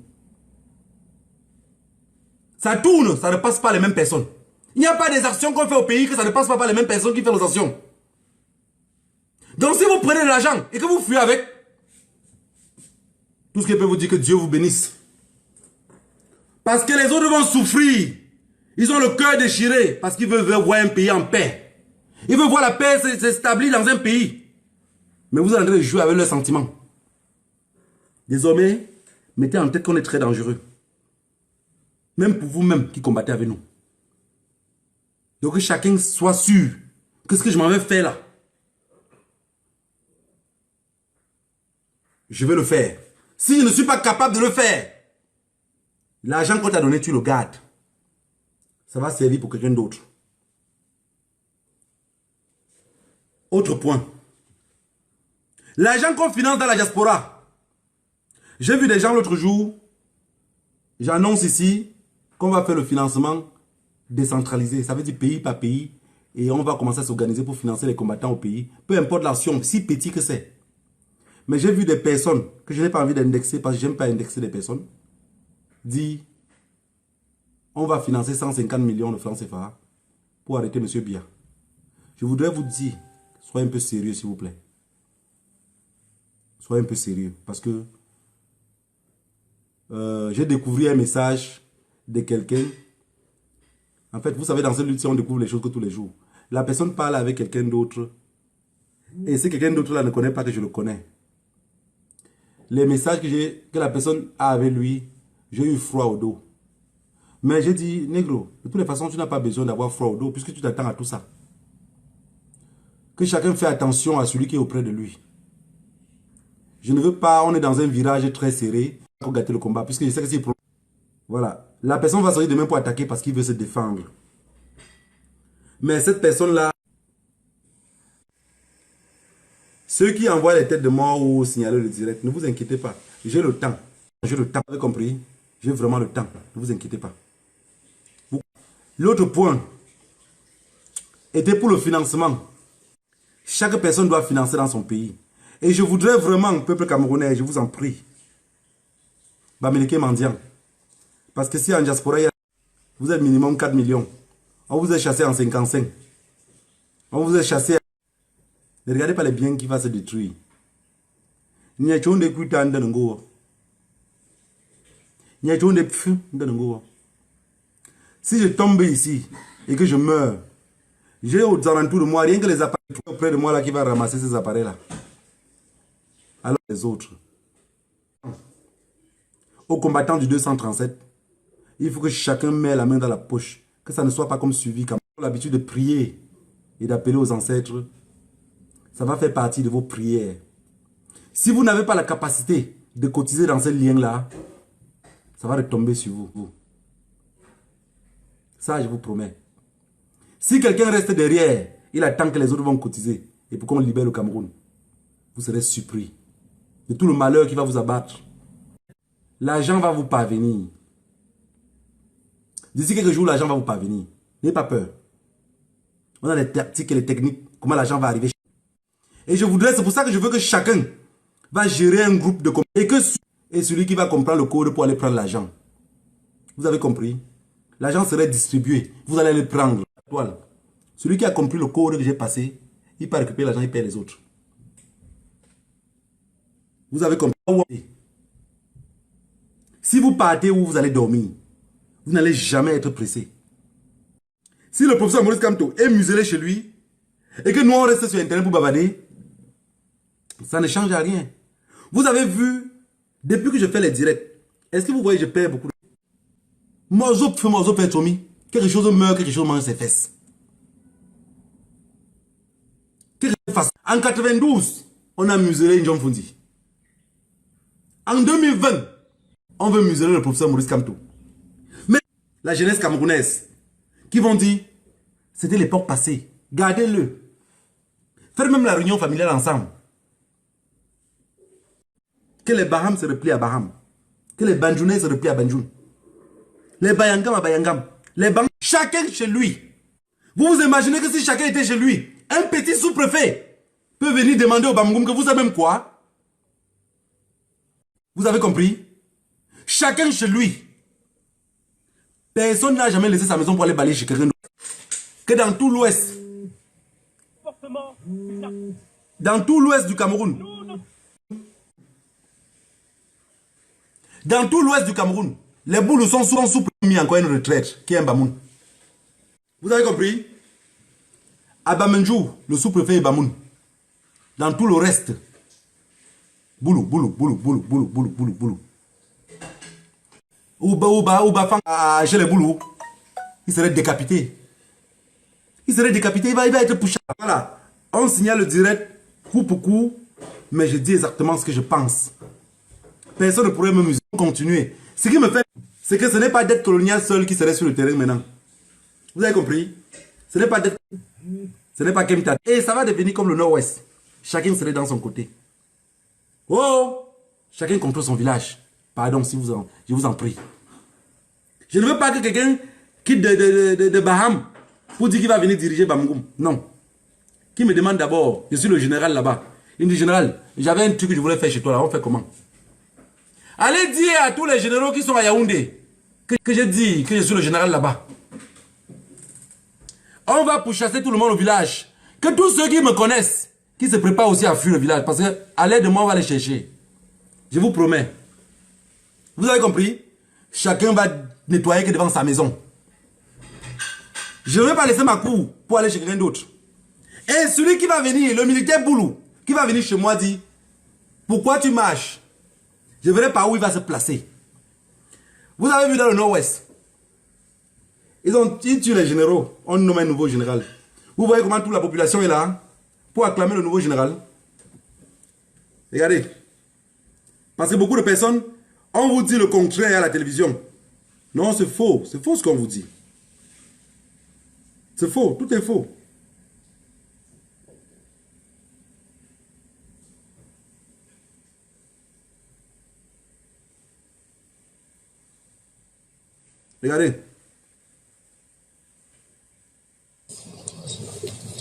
Ça tourne, ça ne passe pas les mêmes personnes. Il n'y a pas des actions qu'on fait au pays que ça ne passe pas par les mêmes personnes qui font nos actions. Donc si vous prenez de l'argent et que vous fuyez avec, tout ce qui peut vous dire que Dieu vous bénisse. Parce que les autres vont souffrir. Ils ont le cœur déchiré parce qu'ils veulent voir un pays en paix. Il veut voir la paix s'établir dans un pays. Mais vous êtes en train de jouer avec leurs sentiments. Désormais, mettez en tête qu'on est très dangereux. Même pour vous-même qui combattez avec nous. Donc que chacun soit sûr que ce que je m'en vais faire là, je vais le faire. Si je ne suis pas capable de le faire, l'argent qu'on t'a donné, tu le gardes. Ça va servir pour quelqu'un d'autre. Autre point. L'argent qu'on finance dans la diaspora. J'ai vu des gens l'autre jour, j'annonce ici qu'on va faire le financement décentralisé. Ça veut dire pays par pays. Et on va commencer à s'organiser pour financer les combattants au pays. Peu importe l'action, si petit que c'est. Mais j'ai vu des personnes que je n'ai pas envie d'indexer parce que je n'aime pas indexer des personnes. Dire, on va financer 150 millions de francs CFA pour arrêter M. Biya. Je voudrais vous dire, soyez un peu sérieux s'il vous plaît. Soyez un peu sérieux parce que j'ai découvert un message de quelqu'un. En fait, vous savez, dans cette lutte, on découvre les choses que tous les jours. La personne parle avec quelqu'un d'autre. Et si quelqu'un d'autre là ne connaît pas que je le connais. Les messages que la personne a avec lui, j'ai eu froid au dos. Mais j'ai dit, négro, de toutes les façons, tu n'as pas besoin d'avoir froid au dos puisque tu t'attends à tout ça. Que chacun fait attention à celui qui est auprès de lui. Je ne veux pas, on est dans un virage très serré pour gâter le combat puisque je sais que c'est... Voilà. La personne va sortir demain pour attaquer parce qu'il veut se défendre. Mais cette personne-là, ceux qui envoient les têtes de mort ou signaler le direct, ne vous inquiétez pas. J'ai le temps. J'ai le temps. Vous avez compris? J'ai vraiment le temps. Ne vous inquiétez pas. L'autre point était pour le financement. Chaque personne doit financer dans son pays. Et je voudrais vraiment, peuple camerounais, je vous en prie, Bamileke mendiant. Parce que si en diaspora, vous êtes minimum 4 millions, on vous a chassé en 55. On vous a chassé. Ne regardez pas les biens qui vont se détruire. Si je tombe ici et que je meurs, j'ai aux alentours de moi rien que les appareils auprès de moi là qui va ramasser ces appareils là. Alors les autres. Aux combattants du 237, il faut que chacun mette la main dans la poche. Que ça ne soit pas comme suivi. Comme l'habitude de prier et d'appeler aux ancêtres, ça va faire partie de vos prières. Si vous n'avez pas la capacité de cotiser dans ces liens-là, ça va retomber sur vous. Ça, je vous promets. Si quelqu'un reste derrière, il attend que les autres vont cotiser et pour qu'on libère le Cameroun, vous serez surpris de tout le malheur qui va vous abattre. L'argent va vous parvenir. D'ici quelques jours, l'argent va vous parvenir. N'ayez pas peur. On a les tactiques et les techniques. Comment l'argent va arriver. Et je voudrais, c'est pour ça que je veux que chacun va gérer un groupe de commerce. Et celui qui va comprendre le code pour aller prendre l'argent. Vous avez compris? L'argent serait distribué. Vous allez le prendre. Celui qui a compris le code que j'ai passé, il peut récupérer l'argent, il paie les autres. Vous avez compris? Si vous partez où vous allez dormir, vous n'allez jamais être pressé. Si le professeur Maurice Kamto est muselé chez lui et que nous on reste sur Internet pour bavarder, ça ne change rien. Vous avez vu, depuis que je fais les directs, est-ce que vous voyez, je perds beaucoup de... Morzo fait Tommy. Quelque chose meurt, quelque chose mange ses fesses. En 92, on a muselé Njom Fundi. En 2020, on veut museler le professeur Maurice Kamto. Mais la jeunesse camerounaise, qui vont dire, c'était l'époque passée, gardez-le. Faire même la réunion familiale ensemble. Que les Baham se replient à Baham. Que les Banjounais se replient à Banjoun. Les Bayangam à Bayangam. Les Bang, chacun chez lui. Vous vous imaginez que si chacun était chez lui, un petit sous-préfet peut venir demander au Bamgoum que vous savez même quoi? Vous avez compris? Chacun chez lui. Personne n'a jamais laissé sa maison pour aller balayer chez quelqu'un d'autre. Que dans tout l'ouest. Dans tout l'ouest du Cameroun. Dans tout l'ouest du Cameroun, les boules sont souvent sous mis encore une retraite, qui est un Bamoun. Vous avez compris? À Bamenjou, le sous-préfet est Bamoun. Dans tout le reste, boulou, boulou, boulou, boulou, boulou, boulou, boulou, boulou. Ouba, chez les boulous, il serait décapité. Il serait décapité, il va être poussé. Voilà, on signale le direct, coup pour coup, mais je dis exactement ce que je pense. Personne ne pourrait me muser. Continuer. Ce qui me fait, c'est que ce n'est pas d'être colonial seul qui serait sur le terrain maintenant. Vous avez compris? Ce n'est pas d'être... Ce n'est pas Kemta. Et ça va devenir comme le Nord-Ouest. Chacun serait dans son côté. Oh! Chacun contrôle son village. Pardon, si vous je vous en prie. Je ne veux pas que quelqu'un quitte de Baham pour dire qu'il va venir diriger Bamgoum. Non. Qui me demande d'abord, je suis le général là-bas. Il me dit, général, j'avais un truc que je voulais faire chez toi là, on fait comment? Allez dire à tous les généraux qui sont à Yaoundé que je dis que je suis le général là-bas. On va pourchasser tout le monde au village. Que tous ceux qui me connaissent, qui se préparent aussi à fuir le village. Parce qu'à l'aide de moi, on va les chercher. Je vous promets. Vous avez compris? Chacun va nettoyer que devant sa maison. Je ne vais pas laisser ma cour pour aller chez quelqu'un d'autre. Et celui qui va venir, le militaire Boulou, qui va venir chez moi dit, pourquoi tu marches? Je verrai par où il va se placer. Vous avez vu dans le Nord-Ouest, ils tuent les généraux, on nomme un nouveau général. Vous voyez comment toute la population est là hein, pour acclamer le nouveau général. Regardez. Parce que beaucoup de personnes, on vous dit le contraire à la télévision. Non, c'est faux ce qu'on vous dit. C'est faux, tout est faux. Regardez.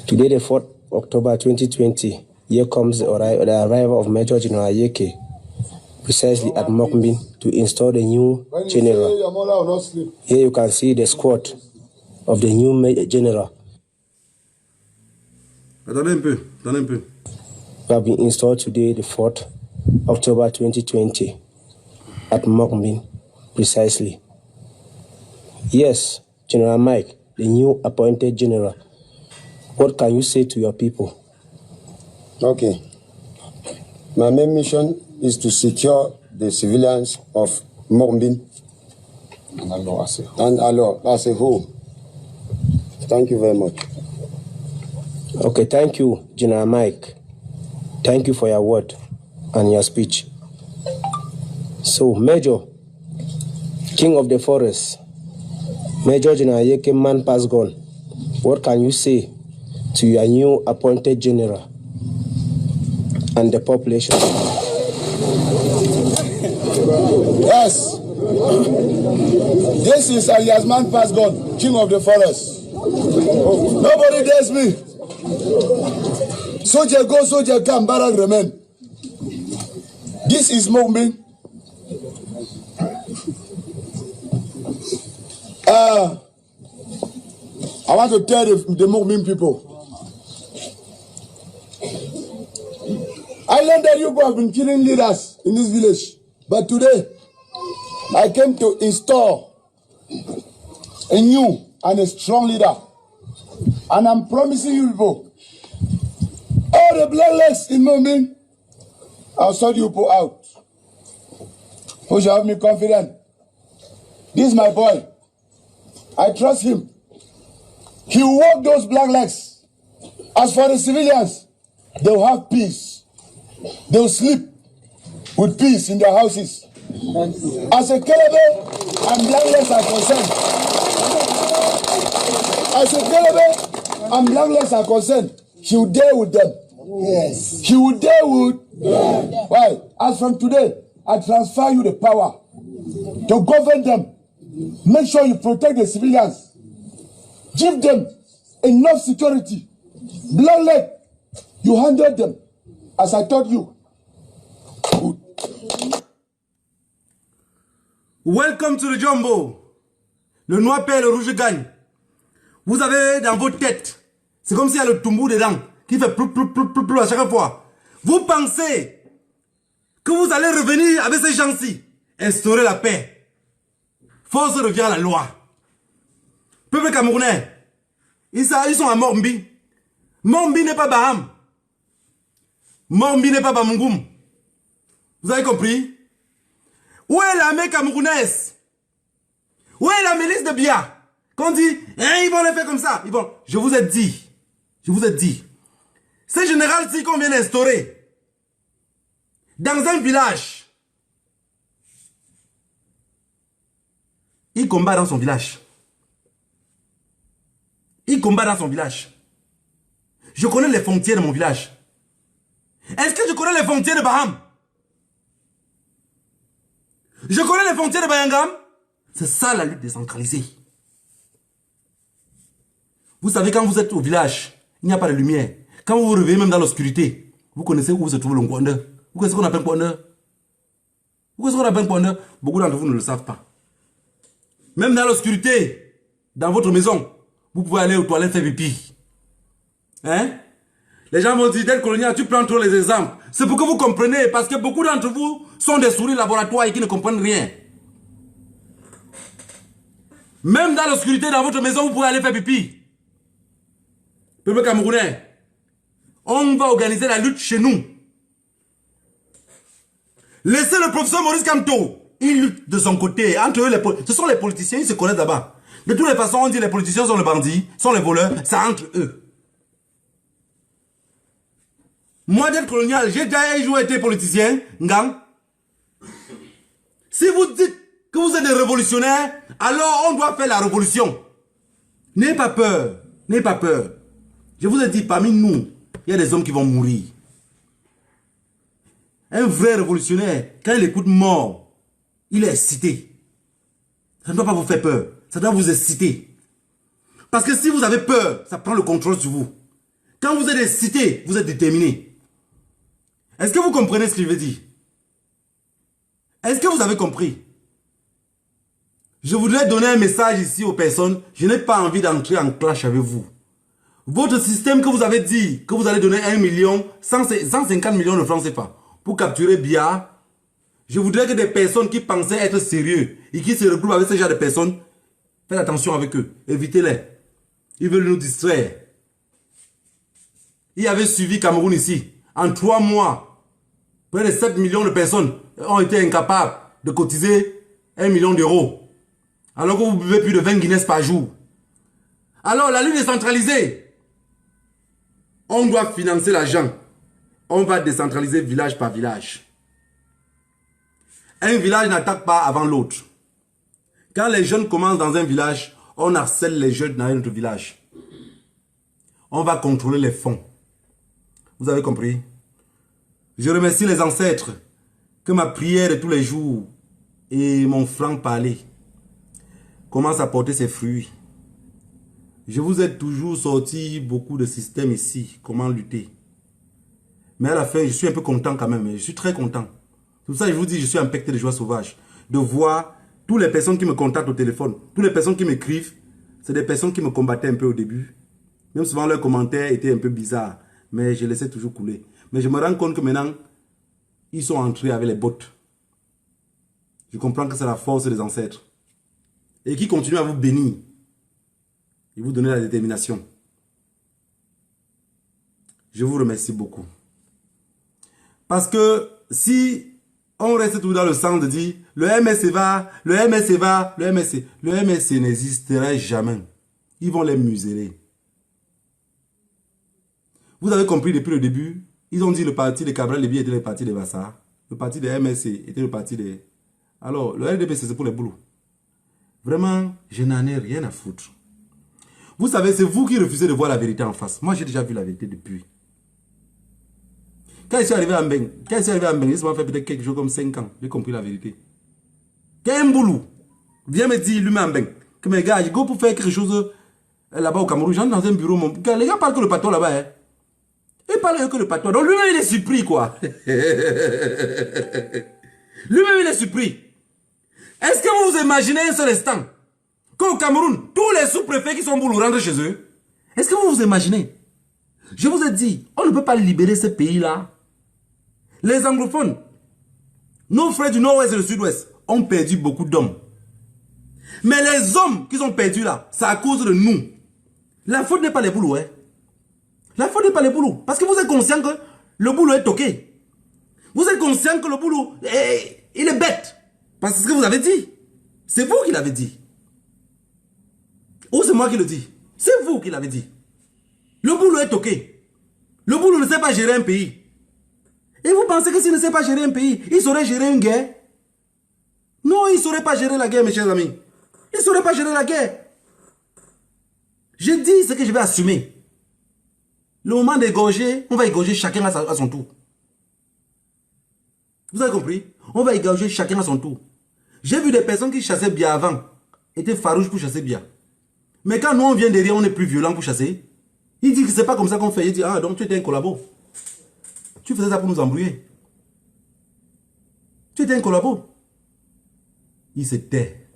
Today, the 4th October 2020, here comes the arrival of Major General Ayeke, precisely at Mokmbin, to install the new general. Here you can see the squad of the new general. Attendez un peu, attendez un peu. We have been installed today, the 4th October 2020, at Mokmbin, precisely. Yes, General Mike, the new appointed general. What can you say to your people? Okay. My main mission is to secure the civilians of Mokmbin and Alo as a whole. Thank you very much. Okay, thank you, General Mike. Thank you for your word and your speech. So, Major, King of the Forest, Major General Ayeke man pass gone. What can you say to your new appointed general and the population? Yes. This is alias man pass gone, King of the Forest. Nobody dares me. Soldier go, soldier come, barrack remain. This is Mokmbin. I want to tell the Mokmbin people. I learned that you have been killing leaders in this village. But today, I came to install a new and a strong leader. And I'm promising you people, all the blacklegs in Mokmbin, I'll sort you people out. Who shall have me confident? This is my boy. I trust him. He will walk those blacklegs. As for the civilians, they will have peace. They will sleep with peace in their houses. As a Kelebe and blacklegs are concerned, as a Kelebe and blacklegs are concerned, he will deal with them. Yes. He will deal with them. Why? As from today, I transfer you the power to govern them. Make sure you protect the civilians. Give them enough security. Blackleg, you handle them as I told you. Good. Welcome to the Jumbo. Le noir perd, le rouge gagne. Vous avez dans vos têtes, c'est comme s'il y a le tumbou dedans qui fait plou à chaque fois. Vous pensez que vous allez revenir avec ces gens-ci, instaurer la paix. Force revient à la loi. Peuple camerounais, ils sont à Mokmbin. Mombi n'est pas Baham. Mombi n'est pas Bamungoum. Vous avez compris? Où est l'armée camerounaise? Où est la milice de Bia? Qu'on dit, hein, ils vont le faire comme ça. Ils vont... Je vous ai dit. Ce général-ci qu'on vient d'instaurer, dans un village, il combat dans son village. Je connais les frontières de mon village. Est-ce que je connais les frontières de Baham? Je connais les frontières de Bayangam. C'est ça la lutte décentralisée. Vous savez, quand vous êtes au village, il n'y a pas de lumière. Quand vous vous réveillez même dans l'obscurité, vous connaissez où se trouve le Ngwanda. Vous connaissez ce qu'on appelle Ngwanda? Beaucoup d'entre vous ne le savent pas. Même dans l'obscurité, dans votre maison, vous pouvez aller aux toilettes faire pipi. Hein? Les gens vont dire, dès le colonial, tu prends trop les exemples. C'est pour que vous compreniez, parce que beaucoup d'entre vous sont des souris laboratoires et qui ne comprennent rien. Même dans l'obscurité, dans votre maison, vous pouvez aller faire pipi. Peuple camerounais, on va organiser la lutte chez nous. Laissez le professeur Maurice Kamto, il lutte de son côté. Entre eux, ce sont les politiciens, ils se connaissent là-bas. De toutes les façons, on dit les politiciens sont les bandits, sont les voleurs, c'est entre eux. Moi, d'être colonial, j'ai déjà un jour été politicien, Ngang. Si vous dites que vous êtes des révolutionnaires, alors on doit faire la révolution. N'ayez pas peur, n'ayez pas peur. Je vous ai dit, parmi nous, il y a des hommes qui vont mourir. Un vrai révolutionnaire, quand il écoute mort, il est excité. Ça ne doit pas vous faire peur, ça doit vous exciter. Parce que si vous avez peur, ça prend le contrôle sur vous. Quand vous êtes excité, vous êtes déterminé. Est-ce que vous comprenez ce que je veux dire? Est-ce que vous avez compris? Je voudrais donner un message ici aux personnes. Je n'ai pas envie d'entrer en clash avec vous. Votre système que vous avez dit que vous allez donner 1 million, 150 millions de francs CFA pour capturer Bia, je voudrais que des personnes qui pensaient être sérieux et qui se regroupent avec ce genre de personnes, faites attention avec eux, évitez-les. Ils veulent nous distraire. Il y avait suivi Cameroun ici. En 3 mois, près de 7 millions de personnes ont été incapables de cotiser 1 million d'euros. Alors que vous buvez plus de 20 Guinness par jour. Alors la lutte décentralisée, on doit financer l'argent. On va décentraliser village par village. Un village n'attaque pas avant l'autre. Quand les jeunes commencent dans un village, on harcèle les jeunes dans un autre village. On va contrôler les fonds. Vous avez compris? Je remercie les ancêtres que ma prière de tous les jours et mon franc-parler commencent à porter ses fruits. Je vous ai toujours sorti beaucoup de systèmes ici, comment lutter. Mais à la fin, je suis un peu content quand même, je suis très content. C'est pour ça que je vous dis, je suis impacté de joie sauvage. De voir toutes les personnes qui me contactent au téléphone, toutes les personnes qui m'écrivent, c'est des personnes qui me combattaient un peu au début. Même souvent leurs commentaires étaient un peu bizarres, mais je laissais toujours couler. Mais je me rends compte que maintenant, ils sont entrés avec les bottes. Je comprends que c'est la force des ancêtres. Et qui continuent à vous bénir. Et vous donner la détermination. Je vous remercie beaucoup. Parce que si on reste tout dans le sens de dire le MSC va, le MSC va, le MSC n'existerait jamais. Ils vont les museler. Vous avez compris depuis le début, ils ont dit le parti de Cabral Lébi était le parti des Vassar. Le parti des MSC était le parti des... Alors, le RDP c'est pour les boulots. Vraiment, je n'en ai rien à foutre. Vous savez, c'est vous qui refusez de voir la vérité en face. Moi, j'ai déjà vu la vérité depuis. Quand je suis arrivé à Mbeng, ça m'a fait peut-être quelque chose comme 5 ans. J'ai compris la vérité. Quand un boulot vient me dire lui-même Mbeng, que mes gars, je go pour faire quelque chose là-bas au Cameroun, j'entre dans un bureau, les gars parlent que le patois là-bas. Hein. Ils parlent que le patois. Donc lui-même, il est surpris, quoi. Lui-même, il est surpris. Est-ce que vous vous imaginez un seul instant qu'au Cameroun, tous les sous-préfets qui sont pour nous rendre chez eux, est-ce que vous vous imaginez? Je vous ai dit, on ne peut pas libérer ce pays-là. Les anglophones, nos frères du nord-ouest et du sud-ouest, ont perdu beaucoup d'hommes. Mais les hommes qui sont perdus là, c'est à cause de nous. La faute n'est pas les boulots, hein. La faute n'est pas le boulot. Parce que vous êtes conscient que le boulot est toqué. Vous êtes conscient que le boulot, il est bête. Parce que c'est ce que vous avez dit. C'est vous qui l'avez dit. Ou c'est moi qui le dis. C'est vous qui l'avez dit. Le boulot est toqué. Le boulot ne sait pas gérer un pays. Et vous pensez que s'il ne sait pas gérer un pays, il saurait gérer une guerre? Non, il ne saurait pas gérer la guerre, mes chers amis. Il ne saurait pas gérer la guerre. Je dis ce que je vais assumer. Le moment d'égorger, on va égorger chacun à son tour. Vous avez compris? On va égorger chacun à son tour. J'ai vu des personnes qui chassaient bien avant, étaient farouches pour chasser bien. Mais quand nous on vient derrière, on est plus violent pour chasser. Il dit que c'est pas comme ça qu'on fait. Il dit, ah donc tu étais un collabo. Tu faisais ça pour nous embrouiller. Tu étais un collabo. Il se tait.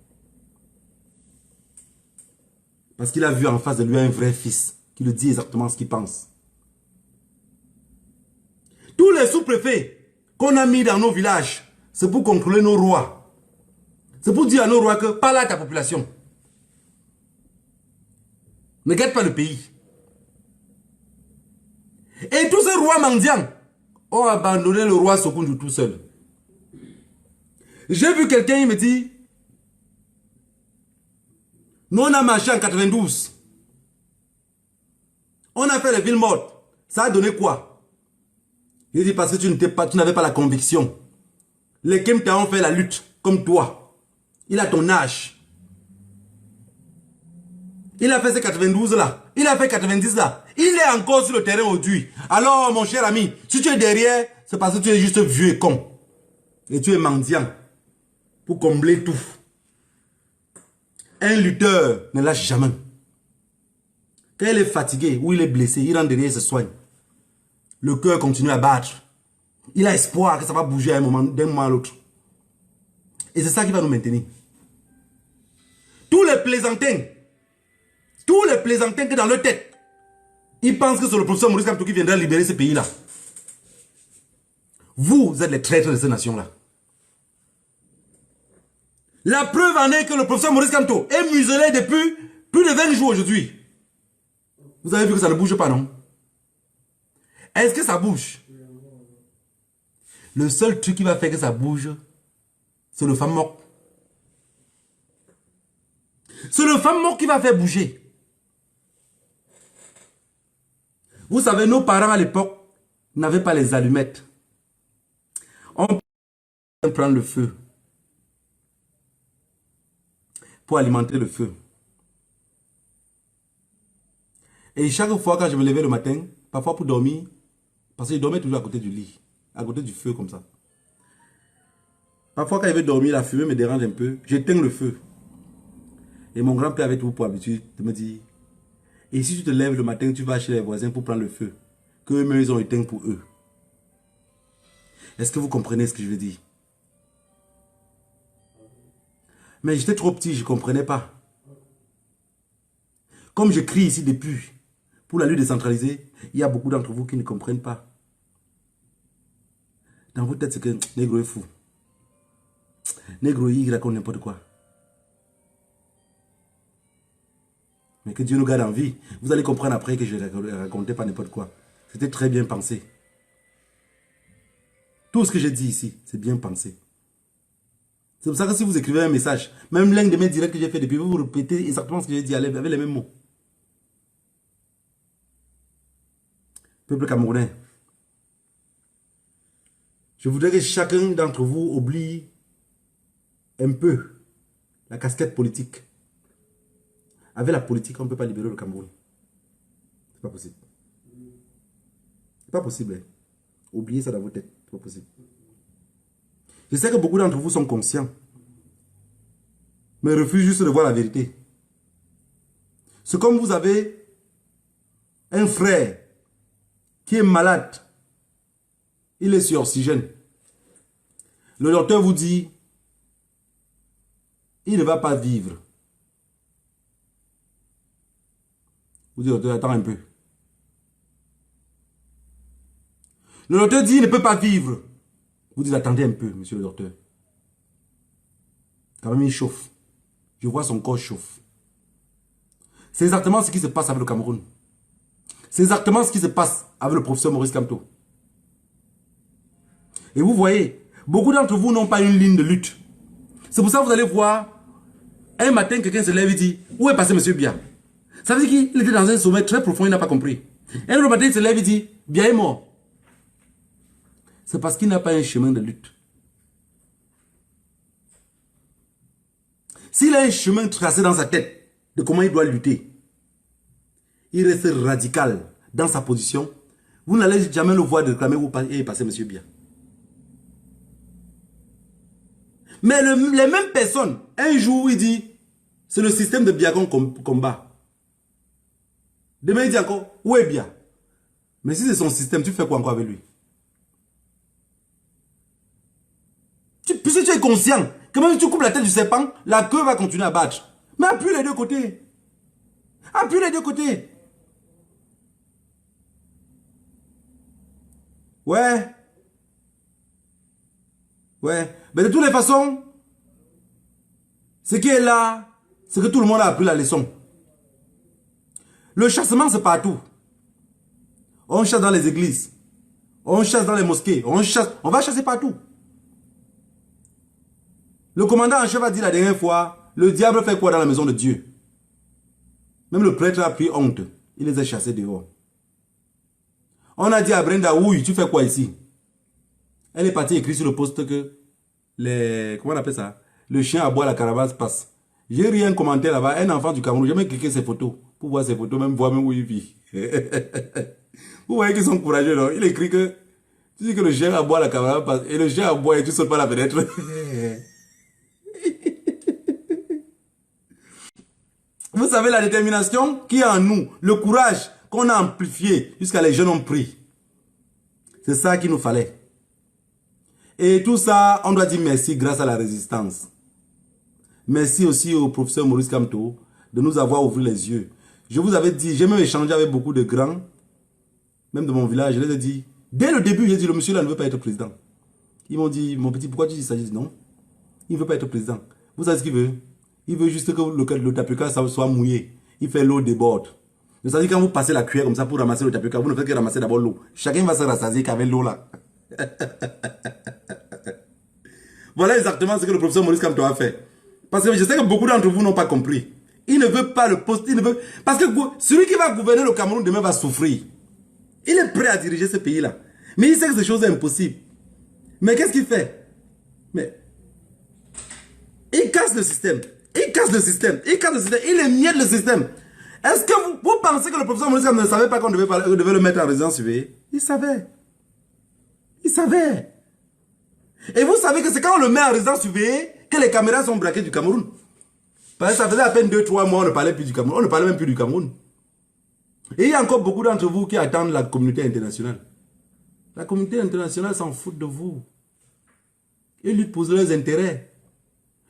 Parce qu'il a vu en face de lui un vrai fils qui lui dit exactement ce qu'il pense. Tous les sous-préfets qu'on a mis dans nos villages, c'est pour contrôler nos rois. C'est pour dire à nos rois que parle à ta population. Ne gâte pas le pays. Et tous ces rois mendiants ont abandonné le roi Sokoundou tout seul. J'ai vu quelqu'un, il me dit, nous on a marché en 92. On a fait les villes mortes. Ça a donné quoi? Il dit parce que tu n'avais pas la conviction. Les Kemta ont fait la lutte comme toi. Il a ton âge. Il a fait ces 92 là. Il a fait 90 là. Il est encore sur le terrain aujourd'hui. Alors mon cher ami, si tu es derrière, c'est parce que tu es juste vieux et con. Et tu es mendiant. Pour combler tout. Un lutteur ne lâche jamais. Quand il est fatigué ou il est blessé, il rentre derrière et se soigne. Le cœur continue à battre. Il a espoir que ça va bouger à un moment, d'un moment à l'autre. Et c'est ça qui va nous maintenir. Tous les plaisantins que dans leur tête, ils pensent que c'est le professeur Maurice Kamto qui viendra libérer ce pays-là. Vous êtes les traîtres de cette nation-là. La preuve en est que le professeur Maurice Kamto est muselé depuis plus de 20 jours aujourd'hui. Vous avez vu que ça ne bouge pas, non? Est-ce que ça bouge? Le seul truc qui va faire que ça bouge, c'est le FAMOC. C'est le FAMOC qui va faire bouger. Vous savez, nos parents à l'époque n'avaient pas les allumettes. On peut prendre le feu pour alimenter le feu. Et chaque fois quand je me levais le matin, parfois pour dormir, parce que je dormais toujours à côté du lit, à côté du feu comme ça. Parfois quand je vais dormir, la fumée me dérange un peu, j'éteins le feu. Et mon grand-père avait toujours pour habitude de me dire, et si tu te lèves le matin, tu vas chez les voisins pour prendre le feu, qu'eux-mêmes ils ont éteint pour eux. Est-ce que vous comprenez ce que je veux dire? Mais j'étais trop petit, je ne comprenais pas. Comme je crie ici depuis, pour la lutte décentralisée, il y a beaucoup d'entre vous qui ne comprennent pas. Dans votre tête, c'est que négro est fou. Négro, il raconte n'importe quoi. Mais que Dieu nous garde en vie. Vous allez comprendre après que je ne racontais pas n'importe quoi. C'était très bien pensé. Tout ce que j'ai dit ici, c'est bien pensé. C'est pour ça que si vous écrivez un message, même l'un de mes directs que j'ai fait depuis, vous répétez exactement ce que j'ai dit avec les mêmes mots. Peuple camerounais, je voudrais que chacun d'entre vous oublie un peu la casquette politique. Avec la politique, on ne peut pas libérer le Cameroun. C'est pas possible. C'est pas possible. Hein. Oubliez ça dans vos têtes. C'est pas possible. Je sais que beaucoup d'entre vous sont conscients, mais refusent juste de voir la vérité. C'est comme vous avez un frère qui est malade. Il est sur oxygène. Le docteur vous dit, il ne va pas vivre. Vous dites, docteur, attends un peu. Le docteur dit, il ne peut pas vivre. Vous dites, attendez un peu, monsieur le docteur. Quand même, il chauffe. Je vois son corps chauffe. C'est exactement ce qui se passe avec le Cameroun. C'est exactement ce qui se passe avec le professeur Maurice Kamto. Et vous voyez, beaucoup d'entre vous n'ont pas une ligne de lutte. C'est pour ça que vous allez voir, un matin, quelqu'un se lève et dit, où est passé M. Bia? Ça veut dire qu'il était dans un sommet très profond, il n'a pas compris. Un autre matin, il se lève et dit, Bia est mort. C'est parce qu'il n'a pas un chemin de lutte. S'il a un chemin tracé dans sa tête de comment il doit lutter, il reste radical dans sa position, vous n'allez jamais le voir réclamer où est passé M. Bia. Mais les mêmes personnes, un jour, il dit, c'est le système de Bia qu'on combat. Demain, il dit encore, où est Bia? Mais si c'est son système, tu fais quoi encore avec lui? Puisque tu es conscient que même si tu coupes la tête du serpent, la queue va continuer à battre. Mais appuie les deux côtés. Appuie les deux côtés. Ouais. Ouais. Mais de toutes les façons, ce qui est là, c'est que tout le monde a appris la leçon. Le chassement, c'est partout. On chasse dans les églises. On chasse dans les mosquées. On va chasser partout. Le commandant en chef a dit la dernière fois, le diable fait quoi dans la maison de Dieu? Même le prêtre a pris honte. Il les a chassés dehors. On a dit à Brenda, oui, tu fais quoi ici? Elle est partie écrire sur le poste que comment on appelle ça? Le chien à boire la caravane passe. J'ai rien commenté là-bas. Un enfant du Cameroun, j'ai même cliqué ses photos. Pour voir ses photos, même voir même où il vit. Vous voyez qu'ils sont courageux, non? Il écrit que tu dis que le chien à boire la caravane passe. Et le chien à boire et tu sautes par la fenêtre. Vous savez la détermination qui est en nous, le courage qu'on a amplifié jusqu'à les jeunes ont pris. C'est ça qu'il nous fallait. Et tout ça, on doit dire merci grâce à la résistance. Merci aussi au professeur Maurice Kamto de nous avoir ouvert les yeux. Je vous avais dit, j'ai même échangé avec beaucoup de grands, même de mon village, je les ai dit, dès le début, j'ai dit, le monsieur là ne veut pas être président. Ils m'ont dit, mon petit, pourquoi tu dis ça? J'ai dit non, il ne veut pas être président. Vous savez ce qu'il veut? Il veut juste que le tapioca soit mouillé. Il fait l'eau déborde. Ça veut dire quand vous passez la cuillère comme ça pour ramasser le tapioca, vous ne faites que ramasser d'abord l'eau. Chacun va se rassasier qu'avec l'eau là. Voilà exactement ce que le professeur Maurice Kamto a fait. Parce que je sais que beaucoup d'entre vous n'ont pas compris. Il ne veut pas le poste, il ne veut... Parce que celui qui va gouverner le Cameroun demain va souffrir. Il est prêt à diriger ce pays-là. Mais il sait que ces choses sont impossibles. Mais qu'est-ce qu'il fait? Mais... il casse le système. Il casse le système. Il casse le système. Il émiette le système. Est-ce que vous pensez que le professeur Maurice Kamto ne savait pas qu'on devait le mettre en résidence surveillée? Il savait. Il savait. Et vous savez que c'est quand on le met en résidence surveillée que les caméras sont braquées du Cameroun. Parce que ça faisait à peine 2-3 mois, on ne parlait plus du Cameroun. On ne parlait même plus du Cameroun. Et il y a encore beaucoup d'entre vous qui attendent la communauté internationale. La communauté internationale s'en fout de vous. Ils luttent pour leurs intérêts.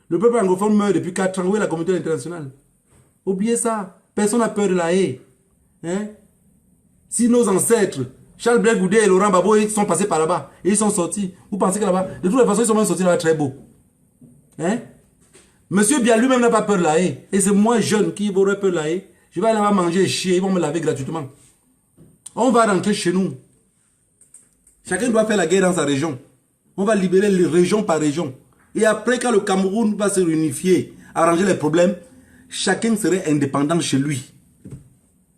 Le peuple anglophone meurt depuis 4 ans. Où est la communauté internationale? Oubliez ça. Personne n'a peur de la haie. Hein? Si nos ancêtres, Charles Blé Goudet et Laurent Gbagbo, ils sont passés par là-bas. Et ils sont sortis. Vous pensez que là-bas, de toutes les façons, ils sont même sortis là-bas très beaux. Hein? Monsieur Bia lui-même n'a pas peur de la haie. Et c'est moi, jeune, qui aurait peur de la haie. Je vais aller là-bas manger et chier. Ils vont me laver gratuitement. On va rentrer chez nous. Chacun doit faire la guerre dans sa région. On va libérer les régions par région. Et après, quand le Cameroun va se réunifier, arranger les problèmes, chacun serait indépendant chez lui.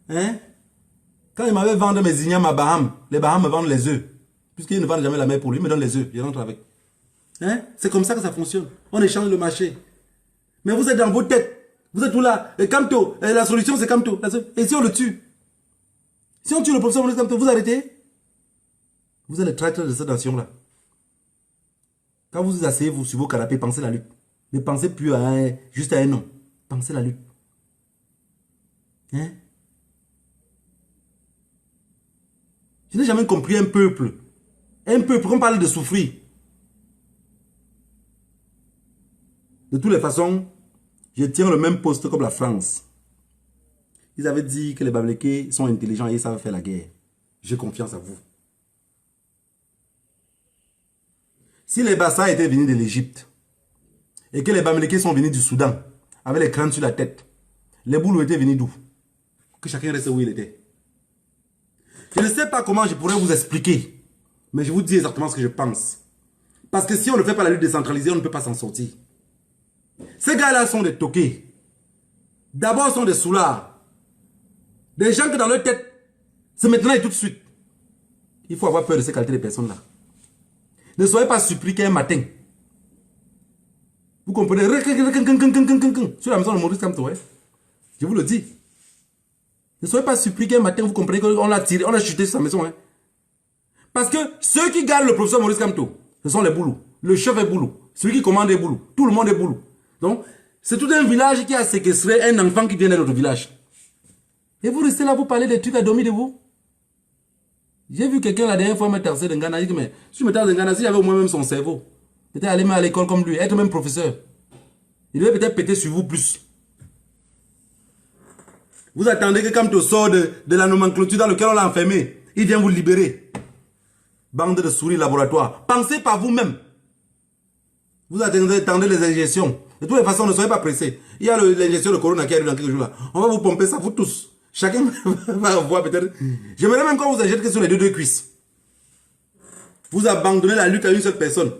Hein? Quand il m'avait vendu mes ignames à Baham, les Baham me vendent les œufs. Puisqu'ils ne vendent jamais la mer pour lui, ils me donnent les œufs. Je rentre avec. Hein? C'est comme ça que ça fonctionne. On échange le marché. Mais vous êtes dans vos têtes. Vous êtes tout là. Et Kamto, la solution c'est Kamto. Et si on le tue? Si on tue le professeur Maurice Kamto, vous arrêtez? Vous êtes le traître de cette nation-là. Quand vous vous asseyez sur vos canapés, pensez la lutte. Ne pensez plus juste à un nom. Pensez la lutte. Hein? Je n'ai jamais compris un peuple. Un peuple, on parle de souffrir. De toutes les façons, je tiens le même poste comme la France. Ils avaient dit que les Bamileke sont intelligents et ils savent faire la guerre. J'ai confiance en vous. Si les Bassa étaient venus de l'Égypte et que les Bamileke sont venus du Soudan avec les crânes sur la tête, les Boulous étaient venus d'où? Que chacun reste où il était. Je ne sais pas comment je pourrais vous expliquer. Mais je vous dis exactement ce que je pense. Parce que si on ne fait pas la lutte décentralisée, on ne peut pas s'en sortir. Ces gars-là sont des toqués. D'abord, sont des soulards. Des gens que dans leur tête, c'est maintenant et tout de suite. Il faut avoir peur de ces qualités de personnes-là. Ne soyez pas surpris qu'un matin, vous comprenez, sur la maison de Maurice Kamto, je vous le dis. Ne soyez pas surpris qu'un matin, vous comprenez qu'on l'a tiré, on a chuté sur sa maison. Parce que ceux qui gardent le professeur Maurice Kamto, ce sont les boulous. Le chef est boulou. Celui qui commande est boulou. Tout le monde est boulou. Donc, c'est tout un village qui a séquestré un enfant qui vient de notre village. Et vous restez là, vous parlez des trucs à dormir de vous. J'ai vu quelqu'un la dernière fois me tarser de Ghana. Il dit, mais si je me tarse de Ghana, si j'avais au moins même son cerveau, peut-être aller à l'école comme lui, être même professeur. Il devait peut-être péter sur vous plus. Vous attendez que quand tu sors de la nomenclature dans laquelle on l'a enfermé, il vient vous libérer. Bande de souris laboratoire. Pensez par vous-même. Vous attendez les injections. De toutes les façons, ne soyez pas pressés. Il y a l'injection de corona qui arrive dans quelques jours là. On va vous pomper ça, vous tous. Chacun va voir peut-être. J'aimerais même qu'on vous injecte que sur les deux cuisses. Vous abandonnez la lutte à une seule personne.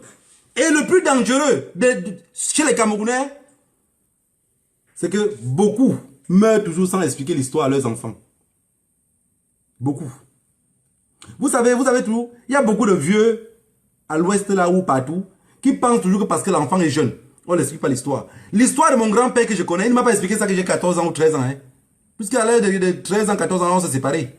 Et le plus dangereux chez les Camerounais, c'est que beaucoup meurent toujours sans expliquer l'histoire à leurs enfants. Beaucoup. Vous savez tout. Il y a beaucoup de vieux à l'ouest là ou partout qui pensent toujours que parce que l'enfant est jeune, on n'explique pas l'histoire. L'histoire de mon grand-père que je connais, il ne m'a pas expliqué ça que j'ai 14 ans ou 13 ans. Puisqu'à l'âge de 13 ans, 14 ans, on s'est séparés.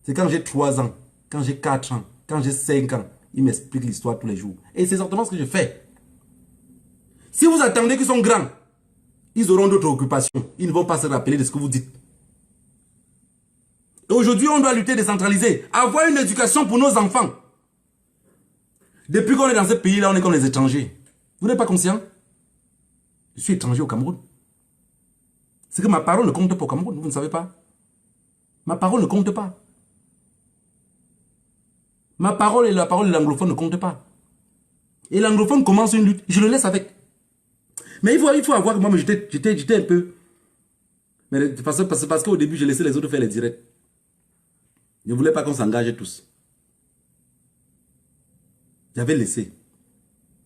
C'est quand j'ai 3 ans, quand j'ai 4 ans, quand j'ai 5 ans, il m'explique l'histoire tous les jours. Et c'est exactement ce que je fais. Si vous attendez qu'ils sont grands, ils auront d'autres occupations. Ils ne vont pas se rappeler de ce que vous dites. Et aujourd'hui, on doit lutter décentralisé. Avoir une éducation pour nos enfants. Depuis qu'on est dans ce pays-là, on est comme les étrangers. Vous n'êtes pas conscient? Je suis étranger au Cameroun. C'est que ma parole ne compte pas au Cameroun, vous ne savez pas. Ma parole ne compte pas. Ma parole et la parole de l'anglophone ne comptent pas. Et l'anglophone commence une lutte, je le laisse avec. Mais il faut avoir que moi, j'étais un peu... Mais parce qu'au début, j'ai laissé les autres faire les directs. Je ne voulais pas qu'on s'engage tous. J'avais laissé.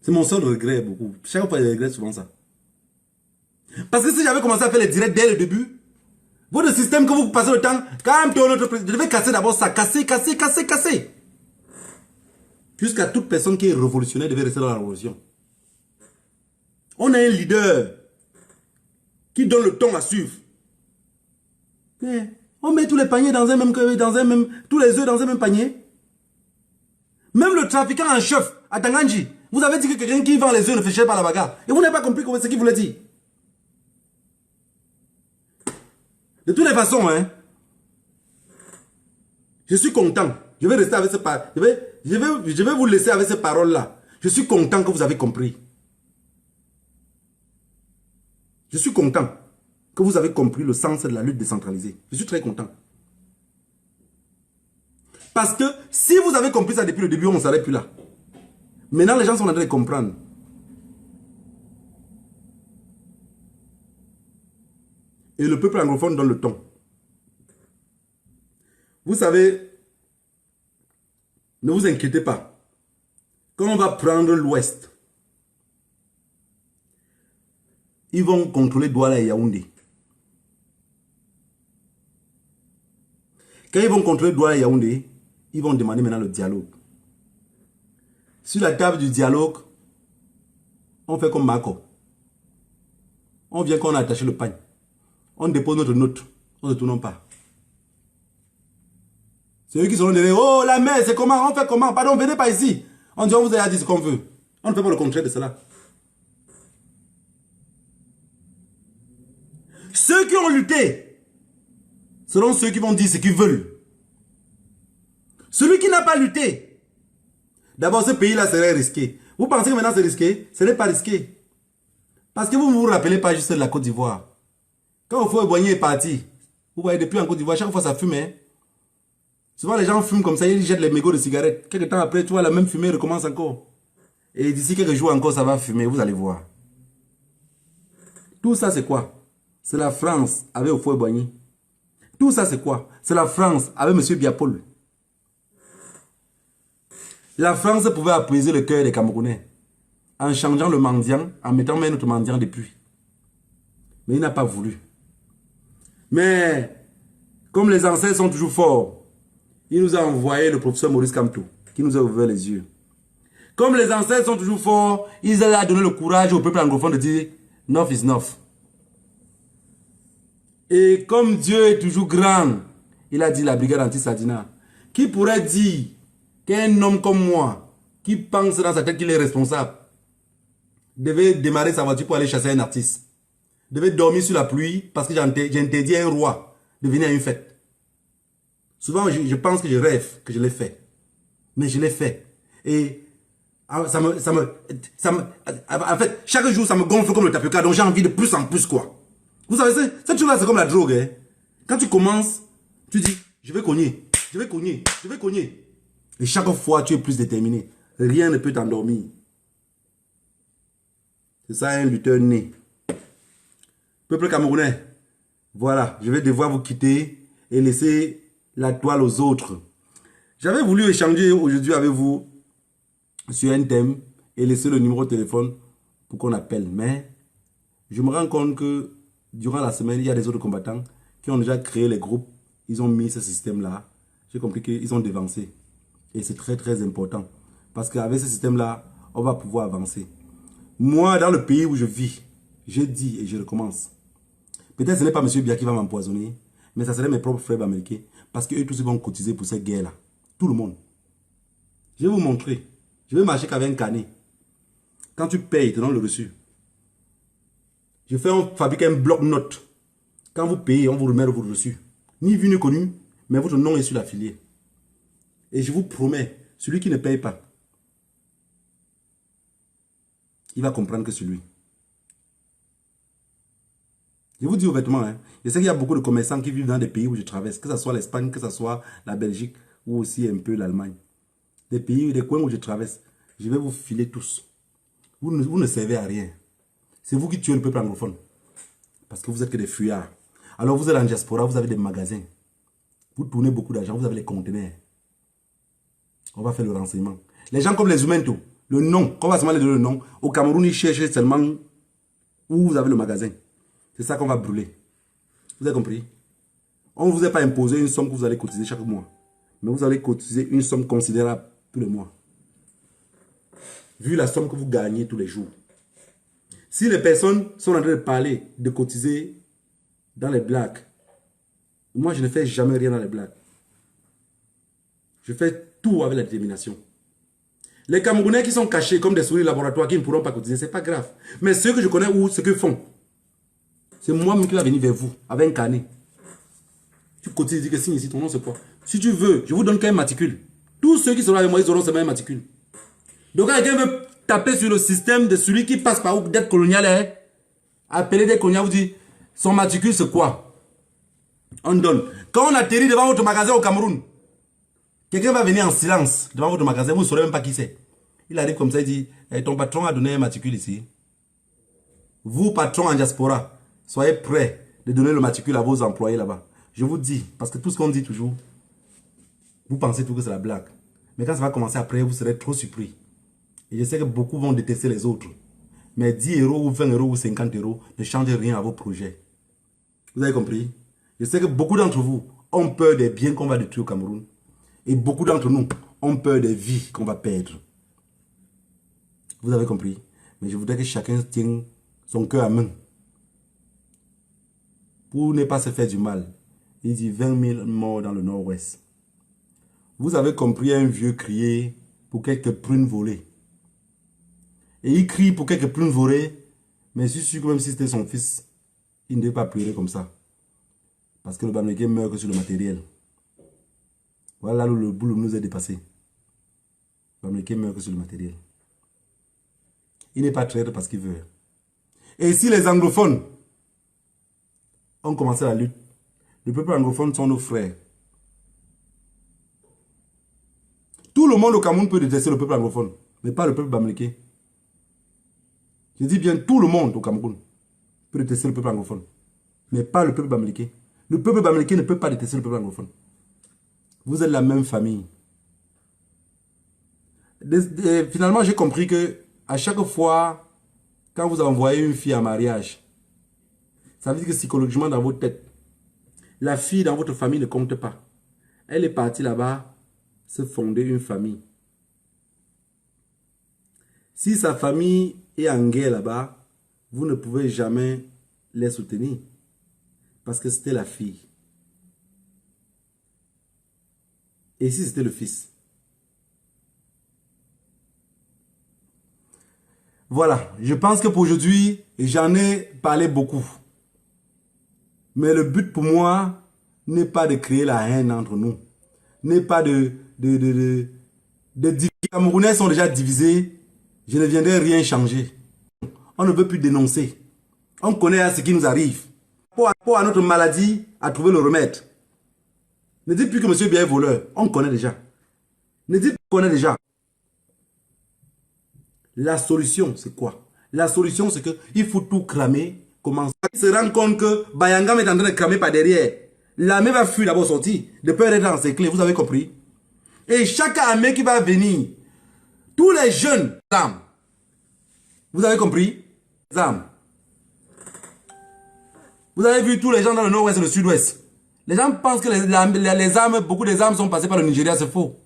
C'est mon seul regret beaucoup. Chaque fois, je regrette souvent ça. Parce que si j'avais commencé à faire les directs dès le début, votre système que vous passez le temps, quand même, je devais casser d'abord ça. Casser. Jusqu'à toute personne qui est révolutionnaire devait rester dans la révolution. On a un leader qui donne le ton à suivre. Mais on met tous les paniers tous les œufs dans un même panier. Même le trafiquant en chef à Tanganji, vous avez dit que quelqu'un qui vend les œufs ne fait pas la bagarre. Et vous n'avez pas compris ce qu'il voulait dire. De toutes les façons, je suis content. Je vais rester avec ces paroles. Je vais vous laisser avec ces paroles-là. Je suis content que vous avez compris. Je suis content que vous avez compris le sens de la lutte décentralisée. Je suis très content. Parce que si vous avez compris ça depuis le début, on ne serait plus là. Maintenant, les gens sont en train de comprendre. Et le peuple anglophone donne le ton. Vous savez, ne vous inquiétez pas. Quand on va prendre l'Ouest, ils vont contrôler Douala et Yaoundé. Quand ils vont contrôler Douala et Yaoundé, ils vont demander maintenant le dialogue. Sur la table du dialogue, on fait comme Marco. On vient quand on a attaché le pagne. On dépose notre note. On ne tourne pas. C'est eux qui sont derrière. Oh, la mer, c'est comment? On fait comment? Pardon, venez pas ici. On dit, on vous a dit ce qu'on veut. On ne fait pas le contraire de cela. Ceux qui ont lutté seront ceux qui vont dire ce qu'ils veulent. Celui qui n'a pas lutté, d'abord ce pays-là serait risqué. Vous pensez que maintenant c'est risqué? Ce n'est pas risqué. Parce que vous ne vous rappelez pas juste de la Côte d'Ivoire. Quand Houphouët-Boigny est parti, vous voyez depuis en Côte d'Ivoire, chaque fois ça fume. Souvent les gens fument comme ça, ils jettent les mégots de cigarettes. Quelques temps après, tu vois, la même fumée recommence encore. Et d'ici quelques jours encore, ça va fumer, vous allez voir. Tout ça c'est quoi? C'est la France avec Houphouët-Boigny. Tout ça c'est quoi? C'est la France avec M. Biapol. La France pouvait apaiser le cœur des Camerounais en changeant le mendiant, en mettant même notre mendiant depuis. Mais il n'a pas voulu. Mais comme les ancêtres sont toujours forts, il nous a envoyé le professeur Maurice Kamto, qui nous a ouvert les yeux. Comme les ancêtres sont toujours forts, il a donné le courage au peuple anglophone de dire « Enough is enough ». Et comme Dieu est toujours grand, il a dit la brigade anti-Sadina, qui pourrait dire qu'un homme comme moi, qui pense dans sa tête qu'il est responsable, devait démarrer sa voiture pour aller chasser un artiste, devait dormir sur la pluie parce que j'ai interdit à un roi de venir à une fête. Souvent, je pense que je rêve que je l'ai fait. Mais je l'ai fait. Et en fait, chaque jour, ça me gonfle comme le tapioca, donc j'ai envie de plus en plus, quoi. Vous savez, cette chose-là, c'est comme la drogue. Hein? Quand tu commences, tu dis, je vais cogner, je vais cogner, je vais cogner. Et chaque fois, tu es plus déterminé. Rien ne peut t'endormir. C'est ça, un lutteur né. Peuple camerounais, voilà, je vais devoir vous quitter et laisser la toile aux autres. J'avais voulu échanger aujourd'hui avec vous sur un thème et laisser le numéro de téléphone pour qu'on appelle. Mais je me rends compte que durant la semaine, il y a des autres combattants qui ont déjà créé les groupes. Ils ont mis ce système-là. J'ai compris qu'ils ont dévancé. Et c'est très très important. Parce qu'avec ce système-là, on va pouvoir avancer. Moi, dans le pays où je vis, j'ai dit et je recommence. Peut-être ce n'est pas M. Biya qui va m'empoisonner, mais ça serait mes propres frères américains. Parce qu'eux tous ils vont cotiser pour cette guerre-là. Tout le monde. Je vais vous montrer. Je vais marcher qu'avec un carnet. Quand tu payes, te donne le reçu. On fabrique un bloc-notes. Quand vous payez, on vous remet votre reçu. Ni vu ni connu, mais votre nom est sur l'affilié. Et je vous promets, celui qui ne paye pas, il va comprendre que c'est lui. Je vous dis ouvertement, hein, je sais qu'il y a beaucoup de commerçants qui vivent dans des pays où je traverse, que ce soit l'Espagne, que ce soit la Belgique ou aussi un peu l'Allemagne. Des pays, des coins où je traverse, je vais vous filer tous. Vous ne servez à rien. C'est vous qui tuez le peuple anglophone. Parce que vous êtes que des fuyards. Alors vous êtes en diaspora, vous avez des magasins. Vous tournez beaucoup d'argent, vous avez les conteneurs. On va faire le renseignement. Les gens comme les humains, tout. Le nom, quand on va seulement les donner le nom, au Cameroun, ils cherchent seulement où vous avez le magasin. C'est ça qu'on va brûler. Vous avez compris? On ne vous a pas imposé une somme que vous allez cotiser chaque mois. Mais vous allez cotiser une somme considérable tous les mois. Vu la somme que vous gagnez tous les jours. Si les personnes sont en train de parler, de cotiser dans les blagues, moi je ne fais jamais rien dans les blagues. Je fais tout avec la détermination. Les Camerounais qui sont cachés comme des souris laboratoires qui ne pourront pas cotiser, ce n'est pas grave. Mais ceux que je connais ou ceux qu'ils font, c'est moi-même qui va venir vers vous avec un carnet. Tu cotises, tu dis que signe ici, ton nom c'est quoi? Si tu veux, je vous donne qu'un matricule. Tous ceux qui seront avec moi, ils auront seulement un matricule. Donc quand quelqu'un veut taper sur le système de celui qui passe par où dette coloniale, appeler dette coloniale, vous dit, son matricule c'est quoi? On donne. Quand on atterrit devant votre magasin au Cameroun, quelqu'un va venir en silence devant votre magasin, vous ne saurez même pas qui c'est. Il arrive comme ça, il dit, ton patron a donné un matricule ici. Vous, patron en diaspora, soyez prêts de donner le matricule à vos employés là-bas. Je vous dis, parce que tout ce qu'on dit toujours, vous pensez tout que c'est la blague. Mais quand ça va commencer après, vous serez trop surpris. Et je sais que beaucoup vont détester les autres. Mais 10 euros ou 20 euros ou 50 euros ne changent rien à vos projets. Vous avez compris? Je sais que beaucoup d'entre vous ont peur des biens qu'on va détruire au Cameroun. Et beaucoup d'entre nous ont peur des vies qu'on va perdre. Vous avez compris? Mais je voudrais que chacun tienne son cœur à main. Pour ne pas se faire du mal. Il dit 20 000 morts dans le nord-ouest. Vous avez compris un vieux crier pour quelques prunes volées. Et il crie pour quelques prunes volées, mais je suis sûr que même si c'était son fils, il ne devait pas pleurer comme ça. Parce que le Bamileke meurt que sur le matériel. Voilà là où le boulot nous est dépassé. Le Bamileke meurt que sur le matériel. Il n'est pas traître parce qu'il veut. Et si les anglophones ont commencé la lutte, le peuple anglophone sont nos frères. Tout le monde au Cameroun peut détester le peuple anglophone, mais pas le peuple bamileke. Je dis bien tout le monde au Cameroun peut détester le peuple anglophone, mais pas le peuple bamileke. Le peuple bamileke ne peut pas détester le peuple anglophone. Vous êtes la même famille. Finalement, j'ai compris que à chaque fois, quand vous envoyez une fille en mariage, ça veut dire que psychologiquement dans votre tête, la fille dans votre famille ne compte pas. Elle est partie là-bas se fonder une famille. Si sa famille est en guerre là-bas, vous ne pouvez jamais les soutenir. Parce que c'était la fille. Et si c'était le fils? Voilà, je pense que pour aujourd'hui, j'en ai parlé beaucoup. Mais le but pour moi n'est pas de créer la haine entre nous. N'est pas de les Camerounais sont déjà divisés. Je ne viendrai rien changer. On ne veut plus dénoncer. On connaît ce qui nous arrive. Pour à notre maladie, à trouver le remède. Ne dites plus que monsieur Biya est voleur. On connaît déjà. Ne dites plus qu'on connaît déjà. La solution, c'est quoi? La solution, c'est qu'il faut tout cramer. Commencer. Il se rend compte que Bayangam est en train de cramer par derrière. L'armée va fuir d'abord sortir. De peur d'être dans ses clés. Vous avez compris? Et chaque armée qui va venir, tous les jeunes armes. Vous avez compris? Les armes. Vous avez vu tous les gens dans le nord-ouest et le sud-ouest. Les gens pensent que les armes, beaucoup des armes sont passées par le Nigeria, c'est faux.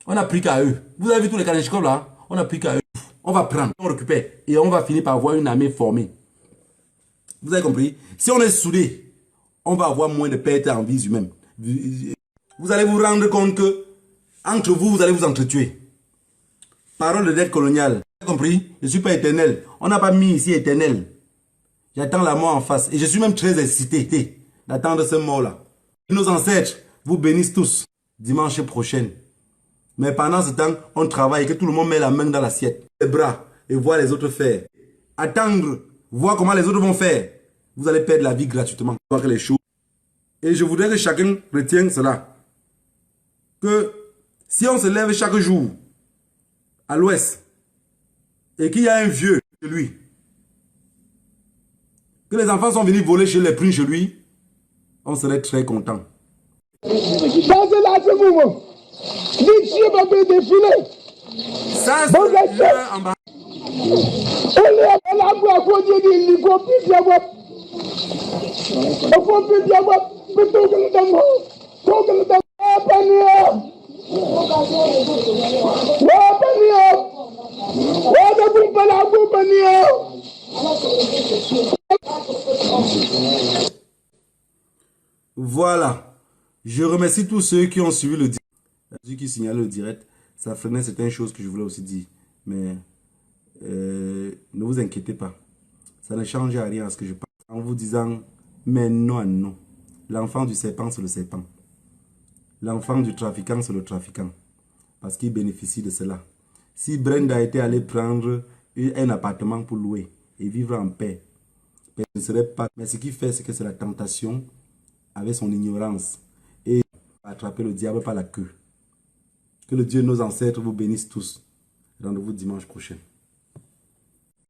On n'a pris qu'à eux. Vous avez vu tous les Kalachnikov là? On n'a pris qu'à eux. On va prendre, on récupère. Et on va finir par avoir une armée formée. Vous avez compris? Si on est soudés, on va avoir moins de pertes en vie humaine. Vous allez vous rendre compte que entre vous, vous allez vous entretuer. Parole de dette coloniale. Vous avez compris? Je ne suis pas éternel. On n'a pas mis ici éternel. J'attends la mort en face. Et je suis même très excité d'attendre ce mort-là. Nos ancêtres vous bénissent tous dimanche prochain. Mais pendant ce temps, on travaille, que tout le monde met la main dans l'assiette, les bras, et voir les autres faire. Attendre, voir comment les autres vont faire. Vous allez perdre la vie gratuitement. Voir les choses. Et je voudrais que chacun retienne cela. Que si on se lève chaque jour à l'ouest, et qu'il y a un vieux chez lui, que les enfants sont venus voler chez les prunes chez lui, on serait très content. Monsieur va me défiler. Ça, c'est en bas. Voilà. Je remercie tous ceux qui ont suivi le direct. Ceux qui signalent le direct. Ça freinait certaines choses que je voulais aussi dire. Mais ne vous inquiétez pas. Ça ne change à rien à ce que je parle. En vous disant, mais non à non. L'enfant du serpent, c'est le serpent. L'enfant du trafiquant, c'est le trafiquant. Parce qu'il bénéficie de cela. Si Brenda était allée prendre un appartement pour louer et vivre en paix, elle ne serait pas. Mais ce qu'il fait, c'est que c'est la tentation avec son ignorance. Et attraper le diable par la queue. Que le Dieu de nos ancêtres vous bénisse tous. Rendez-vous dimanche prochain.